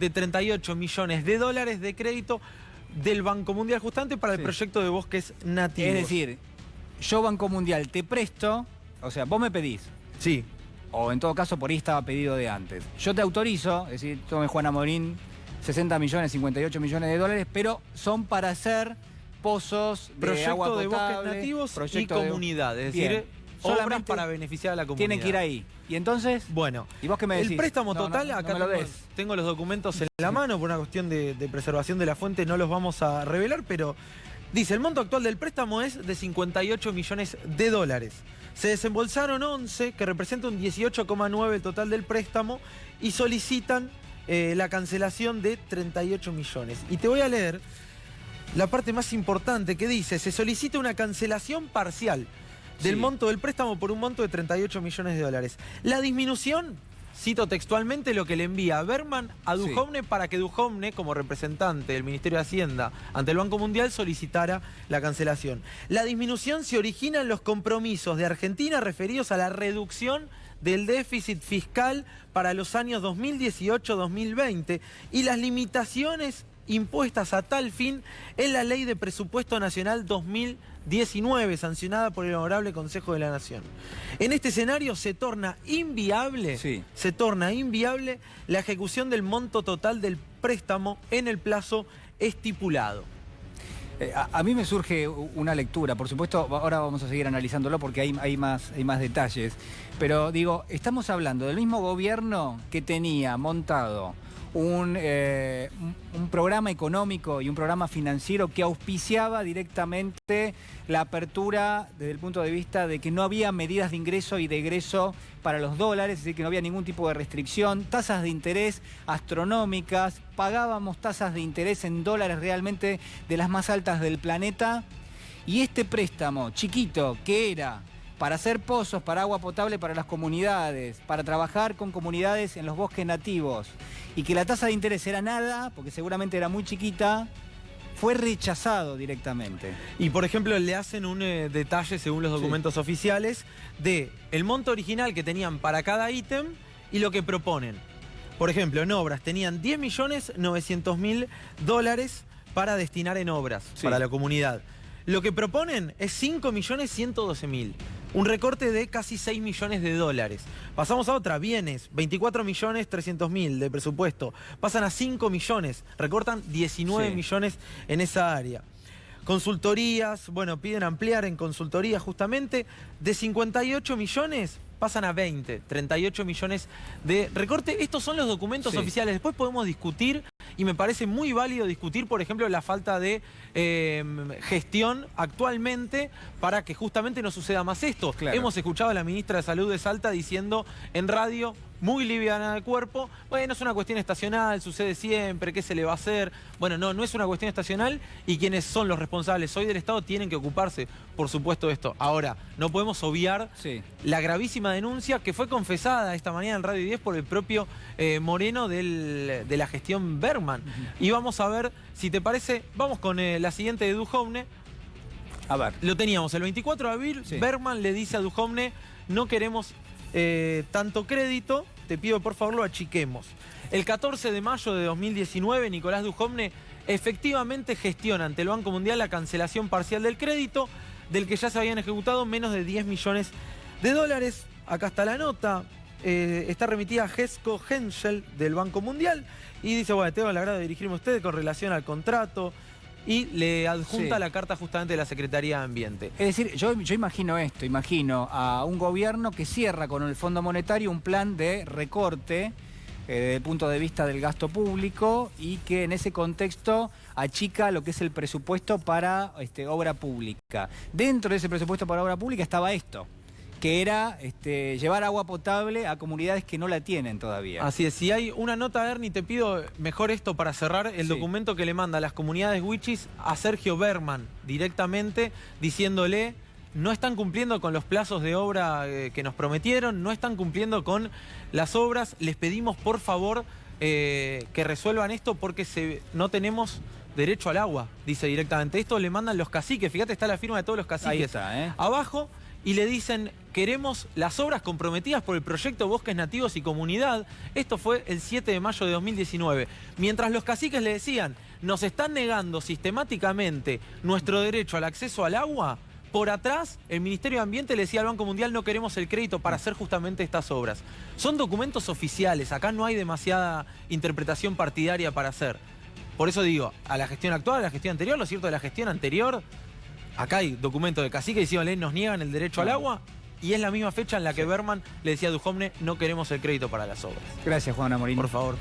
de 38 millones de dólares de crédito del Banco Mundial justamente para el proyecto de bosques nativos. Es decir, yo, Banco Mundial, te presto, o sea, vos me pedís. Sí. O en todo caso, por ahí estaba pedido de antes. Yo te autorizo, es decir, tome Juana Morín, 60 millones, 58 millones de dólares, pero son para hacer pozos de agua potable, proyecto de bosques nativos y comunidad, es decir, obras para beneficiar a la comunidad. Tienen que ir ahí. Y entonces, bueno, ¿y vos qué me decís? El préstamo total, acá tengo los documentos en la mano, por una cuestión de preservación de la fuente no los vamos a revelar, pero dice, el monto actual del préstamo es de 58 millones de dólares. Se desembolsaron 11, que representa un 18,9 total del préstamo, y solicitan la cancelación de 38 millones. Y te voy a leer la parte más importante que dice, se solicita una cancelación parcial del monto del préstamo por un monto de 38 millones de dólares. La disminución, cito textualmente lo que le envía a Berman a Duhovne para que Duhovne, como representante del Ministerio de Hacienda ante el Banco Mundial, solicitara la cancelación. La disminución se origina en los compromisos de Argentina referidos a la reducción del déficit fiscal para los años 2018-2020 y las limitaciones impuestas a tal fin en la Ley de Presupuesto Nacional 2019, sancionada por el Honorable Consejo de la Nación. En este escenario se torna inviable la ejecución del monto total del préstamo en el plazo estipulado. A mí me surge una lectura, por supuesto, ahora vamos a seguir analizándolo porque hay más detalles, pero digo, estamos hablando del mismo gobierno que tenía montado un programa económico y un programa financiero que auspiciaba directamente la apertura desde el punto de vista de que no había medidas de ingreso y de egreso para los dólares, es decir, que no había ningún tipo de restricción, tasas de interés astronómicas, pagábamos tasas de interés en dólares realmente de las más altas del planeta, y este préstamo chiquito que era para hacer pozos, para agua potable para las comunidades, para trabajar con comunidades en los bosques nativos, y que la tasa de interés era nada, porque seguramente era muy chiquita, fue rechazado directamente. Y por ejemplo le hacen un detalle según los documentos oficiales de el monto original que tenían para cada ítem y lo que proponen. Por ejemplo, en obras tenían 10.900.000 dólares para destinar en obras para la comunidad. Lo que proponen es 5.112.000. un recorte de casi 6 millones de dólares. Pasamos a otra, bienes, 24.300.000 de presupuesto. Pasan a 5 millones, recortan 19 millones en esa área. Consultorías, bueno, piden ampliar en consultoría justamente. De 58 millones pasan a 20, 38 millones de recorte. Estos son los documentos oficiales. Después podemos discutir, y me parece muy válido discutir, por ejemplo, la falta de gestión actualmente para que justamente no suceda más esto. Claro. Hemos escuchado a la ministra de Salud de Salta diciendo en radio, muy liviana de cuerpo, bueno, es una cuestión estacional, sucede siempre, ¿qué se le va a hacer? Bueno, no es una cuestión estacional, y quienes son los responsables hoy del Estado tienen que ocuparse, por supuesto, de esto. Ahora, no podemos obviar la gravísima denuncia que fue confesada esta mañana en Radio 10 por el propio Moreno de la gestión Bergman. Y vamos a ver, si te parece, vamos con la siguiente de Duhovne. A ver. Lo teníamos el 24 de abril, Bergman le dice a Duhovne, no queremos tanto crédito, te pido por favor lo achiquemos. El 14 de mayo de 2019, Nicolás Duhovne efectivamente gestiona ante el Banco Mundial la cancelación parcial del crédito, del que ya se habían ejecutado menos de 10 millones de dólares. Acá está la nota, está remitida a Gesco Henschel del Banco Mundial, y dice, bueno, tengo el agrado de dirigirme a usted con relación al contrato, y le adjunta la carta justamente de la Secretaría de Ambiente. Es decir, yo imagino esto, imagino a un gobierno que cierra con el Fondo Monetario un plan de recorte desde el punto de vista del gasto público, y que en ese contexto achica lo que es el presupuesto para obra pública. Dentro de ese presupuesto para obra pública estaba esto, que era llevar agua potable a comunidades que no la tienen todavía. Así es, si hay una nota, Ernie, te pido mejor esto para cerrar, el documento que le manda a las comunidades wichis a Sergio Bergman directamente, diciéndole, no están cumpliendo con los plazos de obra que nos prometieron, no están cumpliendo con las obras, les pedimos por favor que resuelvan esto porque no tenemos derecho al agua, dice directamente. Esto le mandan los caciques, fíjate, está la firma de todos los caciques. Ahí está, abajo, y le dicen, queremos las obras comprometidas por el proyecto Bosques Nativos y Comunidad. Esto fue el 7 de mayo de 2019. Mientras los caciques le decían, nos están negando sistemáticamente nuestro derecho al acceso al agua, por atrás el Ministerio de Ambiente le decía al Banco Mundial, no queremos el crédito para hacer justamente estas obras. Son documentos oficiales, acá no hay demasiada interpretación partidaria para hacer. Por eso digo, a la gestión actual, a la gestión anterior, lo cierto de la gestión anterior, acá hay documentos de cacique diciéndole, nos niegan el derecho al agua, y es la misma fecha en la que Bergman le decía a Duhovne, no queremos el crédito para las obras. Gracias, Juan Amorín. Por favor.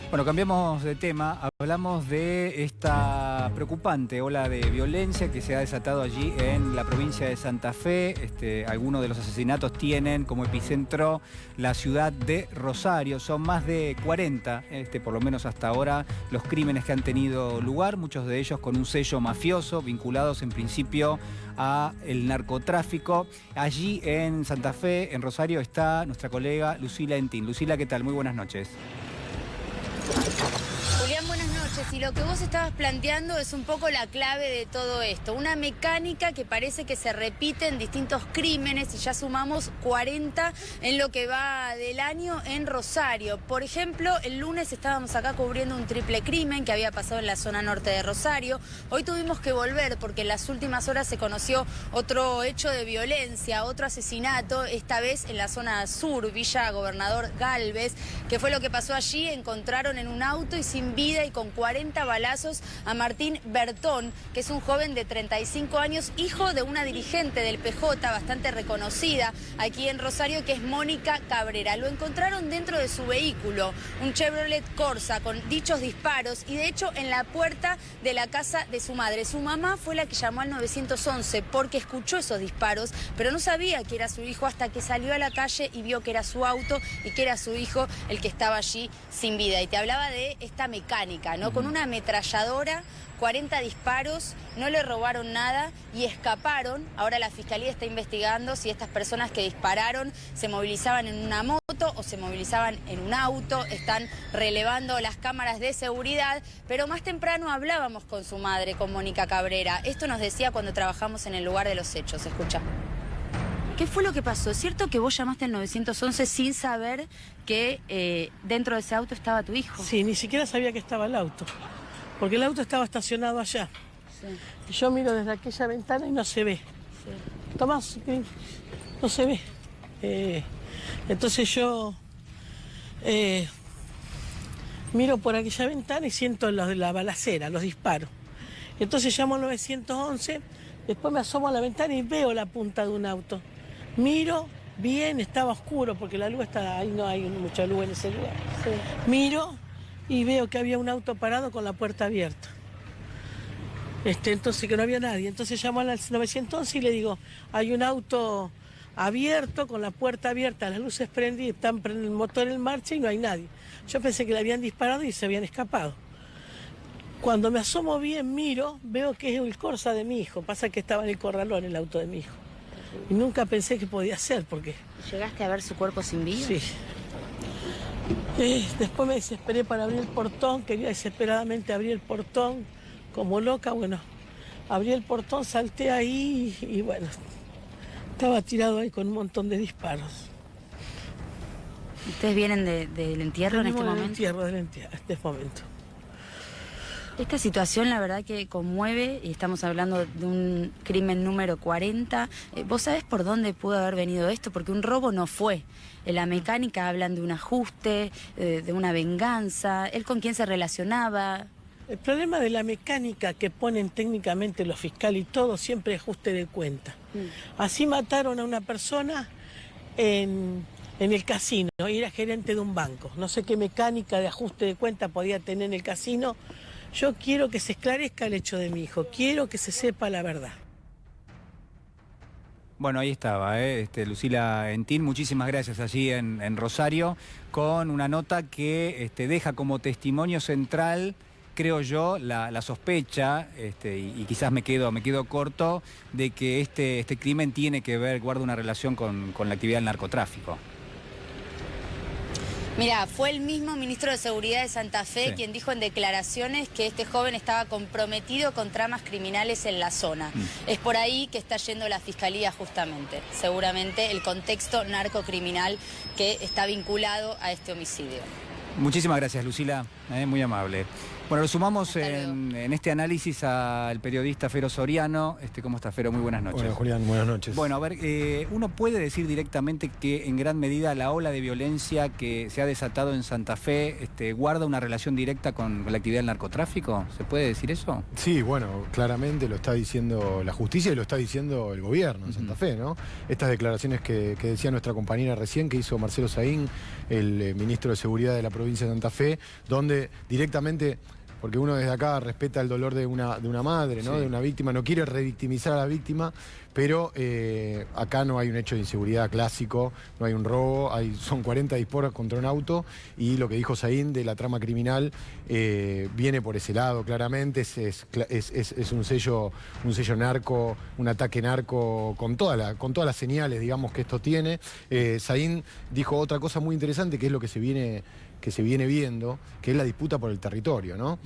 Bueno, cambiamos de tema. Hablamos de esta preocupante ola de violencia que se ha desatado allí en la provincia de Santa Fe. Algunos de los asesinatos tienen como epicentro la ciudad de Rosario. Son más de 40, por lo menos hasta ahora, los crímenes que han tenido lugar, muchos de ellos con un sello mafioso, vinculados en principio a el narcotráfico. Allí en Santa Fe, en Rosario, está nuestra colega Lucila Entín. Lucila, ¿qué tal? Muy buenas noches. Julián, buenas noches. Y lo que vos estabas planteando es un poco la clave de todo esto. Una mecánica que parece que se repite en distintos crímenes, y ya sumamos 40 en lo que va del año en Rosario. Por ejemplo, el lunes estábamos acá cubriendo un triple crimen que había pasado en la zona norte de Rosario. Hoy tuvimos que volver porque en las últimas horas se conoció otro hecho de violencia, otro asesinato, esta vez en la zona sur, Villa Gobernador Galvez. ¿Qué fue lo que pasó allí? Encontraron en un auto y sin vida y con 40 balazos a Martín Bertón, que es un joven de 35 años, hijo de una dirigente del PJ bastante reconocida aquí en Rosario, que es Mónica Cabrera. Lo encontraron dentro de su vehículo, un Chevrolet Corsa con dichos disparos, y de hecho en la puerta de la casa de su madre. Su mamá fue la que llamó al 911 porque escuchó esos disparos, pero no sabía que era su hijo hasta que salió a la calle y vio que era su auto y que era su hijo el que estaba allí sin vida. Y te hablaba de esta mecánica, ¿no? Con una ametralladora, 40 disparos, no le robaron nada y escaparon. Ahora la Fiscalía está investigando si estas personas que dispararon se movilizaban en una moto o se movilizaban en un auto. Están relevando las cámaras de seguridad, pero más temprano hablábamos con su madre, con Mónica Cabrera. Esto nos decía cuando trabajamos en el lugar de los hechos. Escucha. ¿Qué fue lo que pasó? ¿Es cierto que vos llamaste al 911 sin saber que dentro de ese auto estaba tu hijo? Sí, ni siquiera sabía que estaba el auto, porque el auto estaba estacionado allá. Sí. Y yo miro desde aquella ventana y no se ve. Sí. Tomás, no se ve. Entonces yo miro por aquella ventana y siento la balacera, los disparos. Entonces llamo al 911, después me asomo a la ventana y veo la punta de un auto. Miro bien, estaba oscuro porque la luz está ahí, no hay mucha luz en ese lugar. Sí. Miro y veo que había un auto parado con la puerta abierta. Entonces que no había nadie. Entonces llamo al 911 y le digo, hay un auto abierto, con la puerta abierta, las luces prendidas, están el motor en marcha y no hay nadie. Yo pensé que le habían disparado y se habían escapado. Cuando me asomo bien, miro, veo que es el Corsa de mi hijo. Pasa que estaba en el corralón el auto de mi hijo. Y nunca pensé que podía ser, porque... ¿Llegaste a ver su cuerpo sin vida? Sí. Después me desesperé para abrir el portón, quería desesperadamente abrir el portón, como loca, bueno, abrí el portón, salté ahí y bueno, estaba tirado ahí con un montón de disparos. ¿Ustedes vienen del entierro en este momento? Del entierro, en este momento. Esta situación la verdad que conmueve y estamos hablando de un crimen número 40. ¿Vos sabés por dónde pudo haber venido esto? Porque un robo no fue. En la mecánica hablan de un ajuste, de una venganza. ¿Él con quién se relacionaba? El problema de la mecánica que ponen técnicamente los fiscales y todo siempre es ajuste de cuenta. Así mataron a una persona en el casino y era gerente de un banco. No sé qué mecánica de ajuste de cuenta podía tener en el casino. Yo quiero que se esclarezca el hecho de mi hijo, quiero que se sepa la verdad. Bueno, ahí estaba, Lucila Entín, muchísimas gracias allí en Rosario, con una nota que deja como testimonio central, creo yo, la sospecha, y quizás me quedo corto, de que este crimen tiene que ver, guarda una relación con la actividad del narcotráfico. Mira, fue el mismo ministro de Seguridad de Santa Fe quien dijo en declaraciones que este joven estaba comprometido con tramas criminales en la zona. Es por ahí que está yendo la Fiscalía justamente. Seguramente el contexto narcocriminal que está vinculado a este homicidio. Muchísimas gracias, Lucila, muy amable. Bueno, lo sumamos en este análisis al periodista Fero Soriano. ¿Cómo está, Fero? Muy buenas noches. Hola, Julián, buenas noches. Bueno, a ver, uno puede decir directamente que en gran medida la ola de violencia que se ha desatado en Santa Fe guarda una relación directa con la actividad del narcotráfico. ¿Se puede decir eso? Sí, bueno, claramente lo está diciendo la justicia y lo está diciendo el gobierno de Santa Fe, ¿no? Estas declaraciones que decía nuestra compañera recién, que hizo Marcelo Saín, el ministro de Seguridad de la provincia de Santa Fe, donde directamente... Porque uno desde acá respeta el dolor de una madre, ¿no? Sí. De una víctima, no quiere revictimizar a la víctima, pero acá no hay un hecho de inseguridad clásico, no hay un robo, son 40 disparos contra un auto y lo que dijo Saín de la trama criminal viene por ese lado, claramente, es un sello narco, un ataque narco con todas las señales, digamos, que esto tiene. Saín dijo otra cosa muy interesante, que es lo que se viene viendo, que es la disputa por el territorio, ¿no?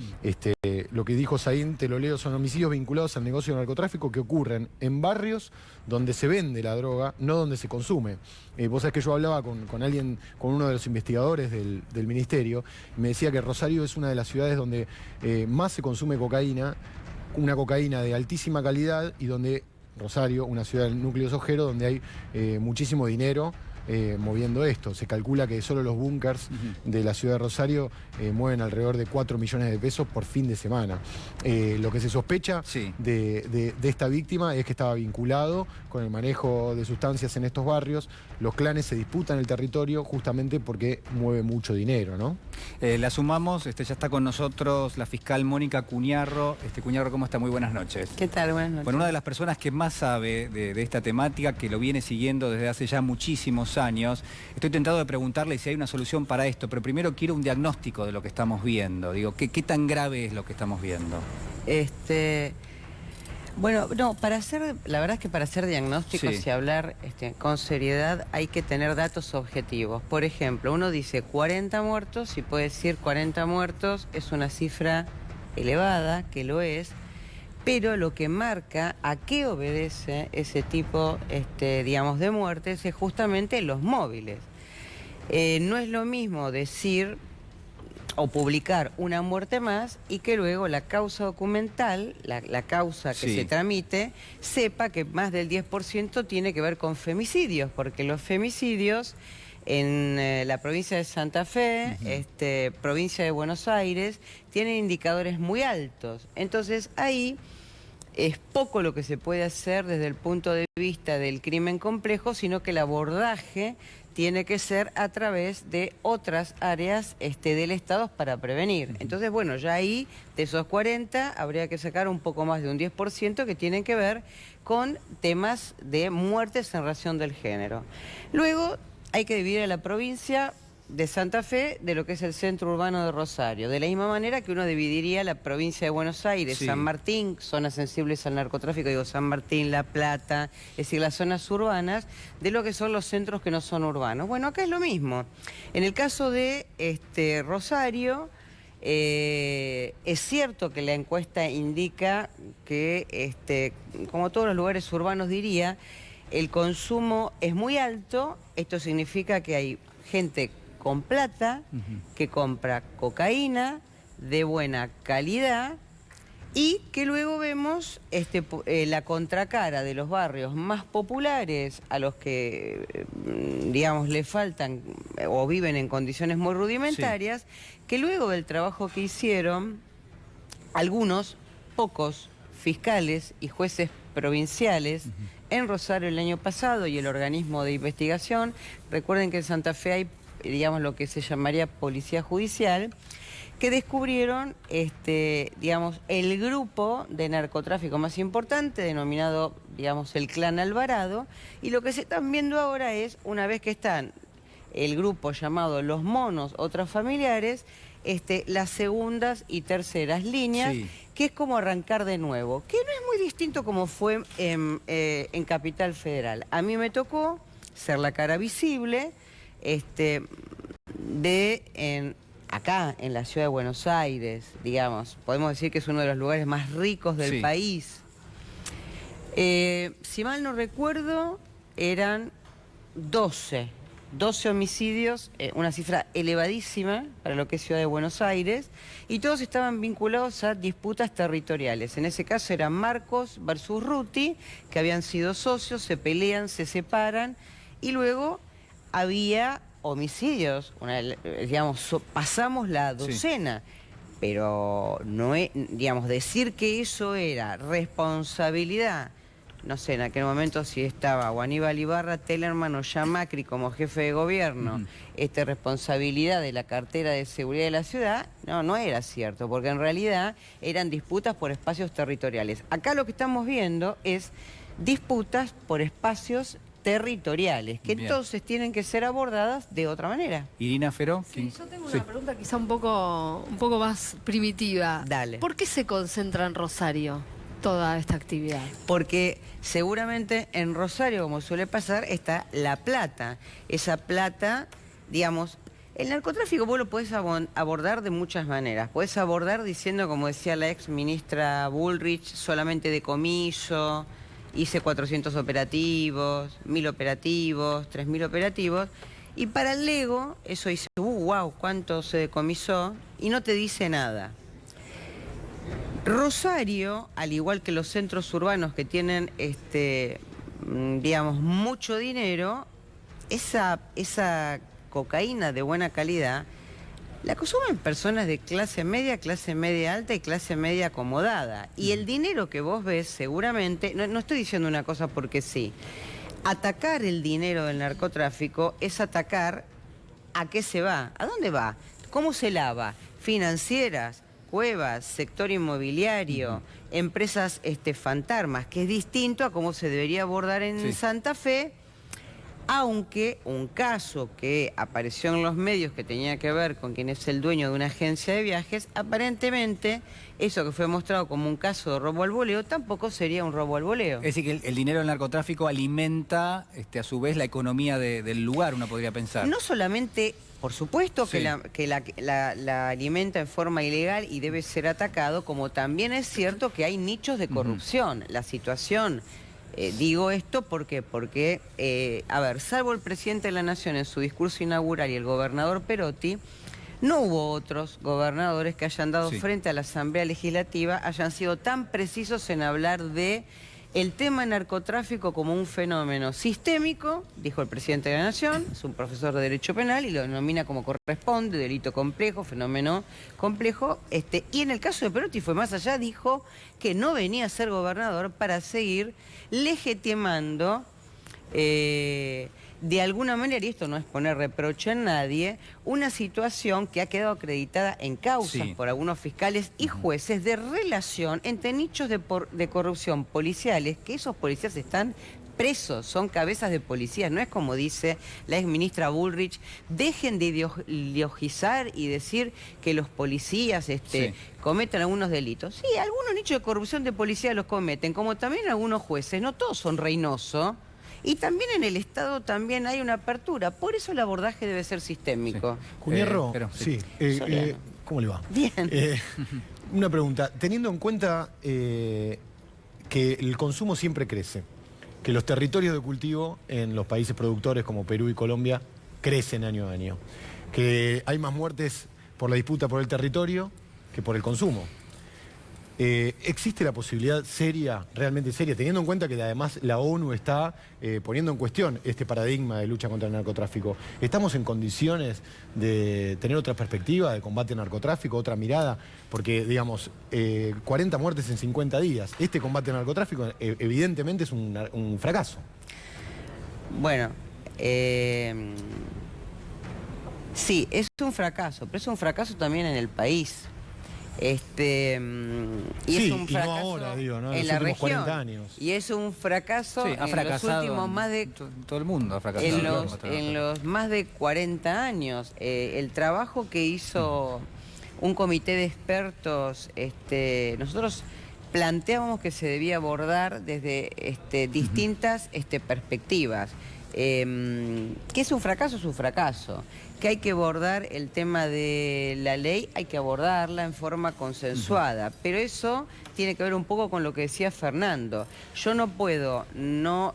Lo que dijo Saín, te lo leo, son homicidios vinculados al negocio del narcotráfico que ocurren en barrios donde se vende la droga, no donde se consume. Vos sabés que yo hablaba con alguien, con uno de los investigadores del ministerio, y me decía que Rosario es una de las ciudades donde más se consume cocaína, una cocaína de altísima calidad, y donde Rosario, una ciudad del núcleo sojero, donde hay muchísimo dinero, moviendo esto. Se calcula que solo los búnkers de la ciudad de Rosario mueven alrededor de 4 millones de pesos por fin de semana. Lo que se sospecha de esta víctima es que estaba vinculado con el manejo de sustancias en estos barrios. Los clanes se disputan el territorio justamente porque mueve mucho dinero, ¿no? La sumamos, ya está con nosotros la fiscal Mónica Cuñarro. Cuñarro, ¿cómo está? Muy buenas noches. ¿Qué tal? Buenas noches. Bueno, una de las personas que más sabe de esta temática, que lo viene siguiendo desde hace ya muchísimos años. Estoy tentado de preguntarle si hay una solución para esto, pero primero quiero un diagnóstico de lo que estamos viendo. Digo, ¿qué tan grave es lo que estamos viendo? Bueno, no, la verdad es que para hacer diagnósticos y hablar con seriedad hay que tener datos objetivos. Por ejemplo, uno dice 40 muertos y puede decir 40 muertos es una cifra elevada, que lo es, pero lo que marca a qué obedece ese tipo, digamos, de muertes es justamente los móviles. No es lo mismo decir o publicar una muerte más y que luego la causa documental, la causa que se tramite, sepa que más del 10% tiene que ver con femicidios, porque los femicidios en la provincia de Santa Fe, provincia de Buenos Aires, tienen indicadores muy altos. Entonces ahí es poco lo que se puede hacer desde el punto de vista del crimen complejo, sino que el abordaje tiene que ser a través de otras áreas del Estado para prevenir. Entonces, bueno, ya ahí, de esos 40, habría que sacar un poco más de un 10% que tienen que ver con temas de muertes en razón del género. Luego, hay que dividir a la provincia de Santa Fe de lo que es el centro urbano de Rosario. De la misma manera que uno dividiría la provincia de Buenos Aires, San Martín, zonas sensibles al narcotráfico, digo San Martín, La Plata, es decir, las zonas urbanas, de lo que son los centros que no son urbanos. Bueno, acá es lo mismo. En el caso de Rosario, es cierto que la encuesta indica que, como todos los lugares urbanos diría, el consumo es muy alto. Esto significa que hay gente con plata que compra cocaína de buena calidad y que luego vemos la contracara de los barrios más populares a los que, digamos, le faltan o viven en condiciones muy rudimentarias, que luego del trabajo que hicieron algunos, pocos fiscales y jueces provinciales en Rosario el año pasado y el organismo de investigación, recuerden que en Santa Fe hay, digamos, lo que se llamaría policía judicial, que descubrieron, digamos, el grupo de narcotráfico más importante, denominado, digamos, el Clan Alvarado, y lo que se están viendo ahora es, una vez que están el grupo llamado Los Monos, otros familiares, las segundas y terceras líneas, que es como arrancar de nuevo, que no es muy distinto como fue en Capital Federal. A mí me tocó ser la cara visible, acá en la ciudad de Buenos Aires, digamos, podemos decir que es uno de los lugares más ricos del país. Si mal no recuerdo, eran 12 homicidios, una cifra elevadísima para lo que es Ciudad de Buenos Aires, y todos estaban vinculados a disputas territoriales. En ese caso eran Marcos versus Ruti, que habían sido socios, se pelean, se separan, y luego había homicidios, digamos, pasamos la docena, pero no es, digamos, decir que eso era responsabilidad, no sé, en aquel momento si estaba o Aníbal Ibarra, Tellerman o ya Macri como jefe de gobierno, responsabilidad de la cartera de seguridad de la ciudad, no era cierto, porque en realidad eran disputas por espacios territoriales. Acá lo que estamos viendo es disputas por espacios territoriales, que entonces tienen que ser abordadas de otra manera. Irina Feró. Sí, yo tengo una pregunta quizá un poco más primitiva. Dale. ¿Por qué se concentra en Rosario toda esta actividad? Porque seguramente en Rosario, como suele pasar, está la plata. Esa plata, digamos, el narcotráfico vos lo podés abordar de muchas maneras. Podés abordar diciendo, como decía la ex ministra Bullrich, solamente decomiso, hice 400 operativos, 1000 operativos, 3000 operativos, y para el Lego eso dice, wow, cuánto se decomisó, y no te dice nada. Rosario, al igual que los centros urbanos que tienen, digamos, mucho dinero, esa cocaína de buena calidad la consumen personas de clase media alta y clase media acomodada. Y el dinero que vos ves seguramente, no estoy diciendo una cosa porque sí, atacar el dinero del narcotráfico es atacar a qué se va, a dónde va, cómo se lava, financieras, cuevas, sector inmobiliario, empresas fantasmas, que es distinto a cómo se debería abordar en Santa Fe, aunque un caso que apareció en los medios que tenía que ver con quien es el dueño de una agencia de viajes, aparentemente eso que fue mostrado como un caso de robo al voleo tampoco sería un robo al voleo. Es decir, que el dinero del narcotráfico alimenta a su vez la economía del lugar, uno podría pensar. No solamente, por supuesto que la alimenta en forma ilegal y debe ser atacado, como también es cierto que hay nichos de corrupción. La situación... digo esto porque, a ver, salvo el presidente de la Nación en su discurso inaugural y el gobernador Perotti, No hubo otros gobernadores que hayan dado Sí. frente a la Asamblea Legislativa, hayan sido tan precisos en hablar de el tema narcotráfico como un fenómeno sistémico, dijo el presidente de la Nación, es un profesor de Derecho Penal y lo denomina como corresponde, delito complejo, fenómeno complejo, y en el caso de Perotti fue más allá, dijo que no venía a ser gobernador para seguir legitimando de alguna manera, y esto no es poner reproche a nadie, una situación que ha quedado acreditada en causas por algunos fiscales y jueces de relación entre nichos de corrupción policiales, que esos policías están presos, son cabezas de policías. No es como dice la exministra Bullrich, dejen de ideologizar y decir que los policías cometen algunos delitos. Sí, algunos nichos de corrupción de policía los cometen, como también algunos jueces, no todos son Reynoso. Y también en el Estado también hay una apertura, por eso el abordaje debe ser sistémico. Cunierro, ¿cómo le va? Bien. Una pregunta, teniendo en cuenta que el consumo siempre crece, que los territorios de cultivo en los países productores como Perú y Colombia crecen año a año, que hay más muertes por la disputa por el territorio que por el consumo. ¿Existe la posibilidad seria, realmente seria, teniendo en cuenta que además la ONU está poniendo en cuestión este paradigma de lucha contra el narcotráfico? ¿Estamos en condiciones de tener otra perspectiva de combate al narcotráfico, otra mirada? Porque, digamos, 40 muertes en 50 días. Este combate al narcotráfico evidentemente es un fracaso. Bueno, sí, es un fracaso, pero es un fracaso también en el país. Y es un fracaso no ahora, digo, ¿no? en los la últimos región. 40 años. Y es un fracaso ha en los últimos más de... Todo el mundo ha fracasado. En los más de 40 años. El trabajo que hizo un comité de expertos, nosotros planteábamos que se debía abordar desde distintas perspectivas. Que es un fracaso. Que hay que abordar el tema de la ley, hay que abordarla en forma consensuada, pero eso tiene que ver un poco con lo que decía Fernando. Yo no puedo, no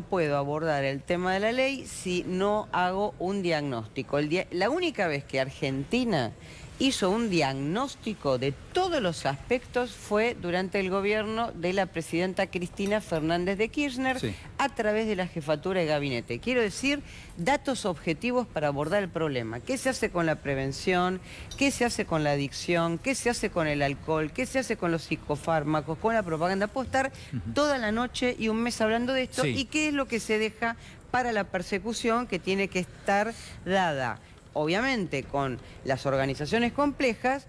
puedo abordar el tema de la ley si no hago un diagnóstico. La única vez que Argentina hizo un diagnóstico de todos los aspectos fue durante el gobierno de la presidenta Cristina Fernández de Kirchner a través de la jefatura de gabinete. Quiero decir, datos objetivos para abordar el problema. ¿Qué se hace con la prevención? ¿Qué se hace con la adicción? ¿Qué se hace con el alcohol? ¿Qué se hace con los psicofármacos? ¿Con la propaganda? Puedo estar toda la noche y un mes hablando de esto. ¿Y qué es lo que se deja para la persecución que tiene que estar dada? Obviamente con las organizaciones complejas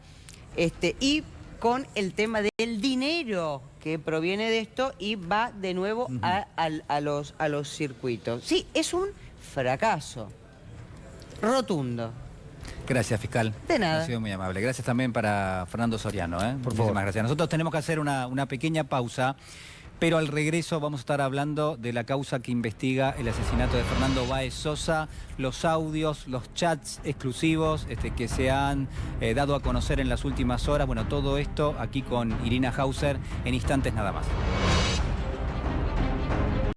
y con el tema del dinero que proviene de esto y va de nuevo a los circuitos. Sí, es un fracaso rotundo. Gracias, fiscal. De nada. Ha sido muy amable. Gracias también para Fernando Soriano. Muchísimas gracias. Nosotros tenemos que hacer una pequeña pausa. Pero al regreso vamos a estar hablando de la causa que investiga el asesinato de Fernando Báez Sosa, los audios, los chats exclusivos que se han dado a conocer en las últimas horas. Bueno, todo esto aquí con Irina Hauser en instantes nada más.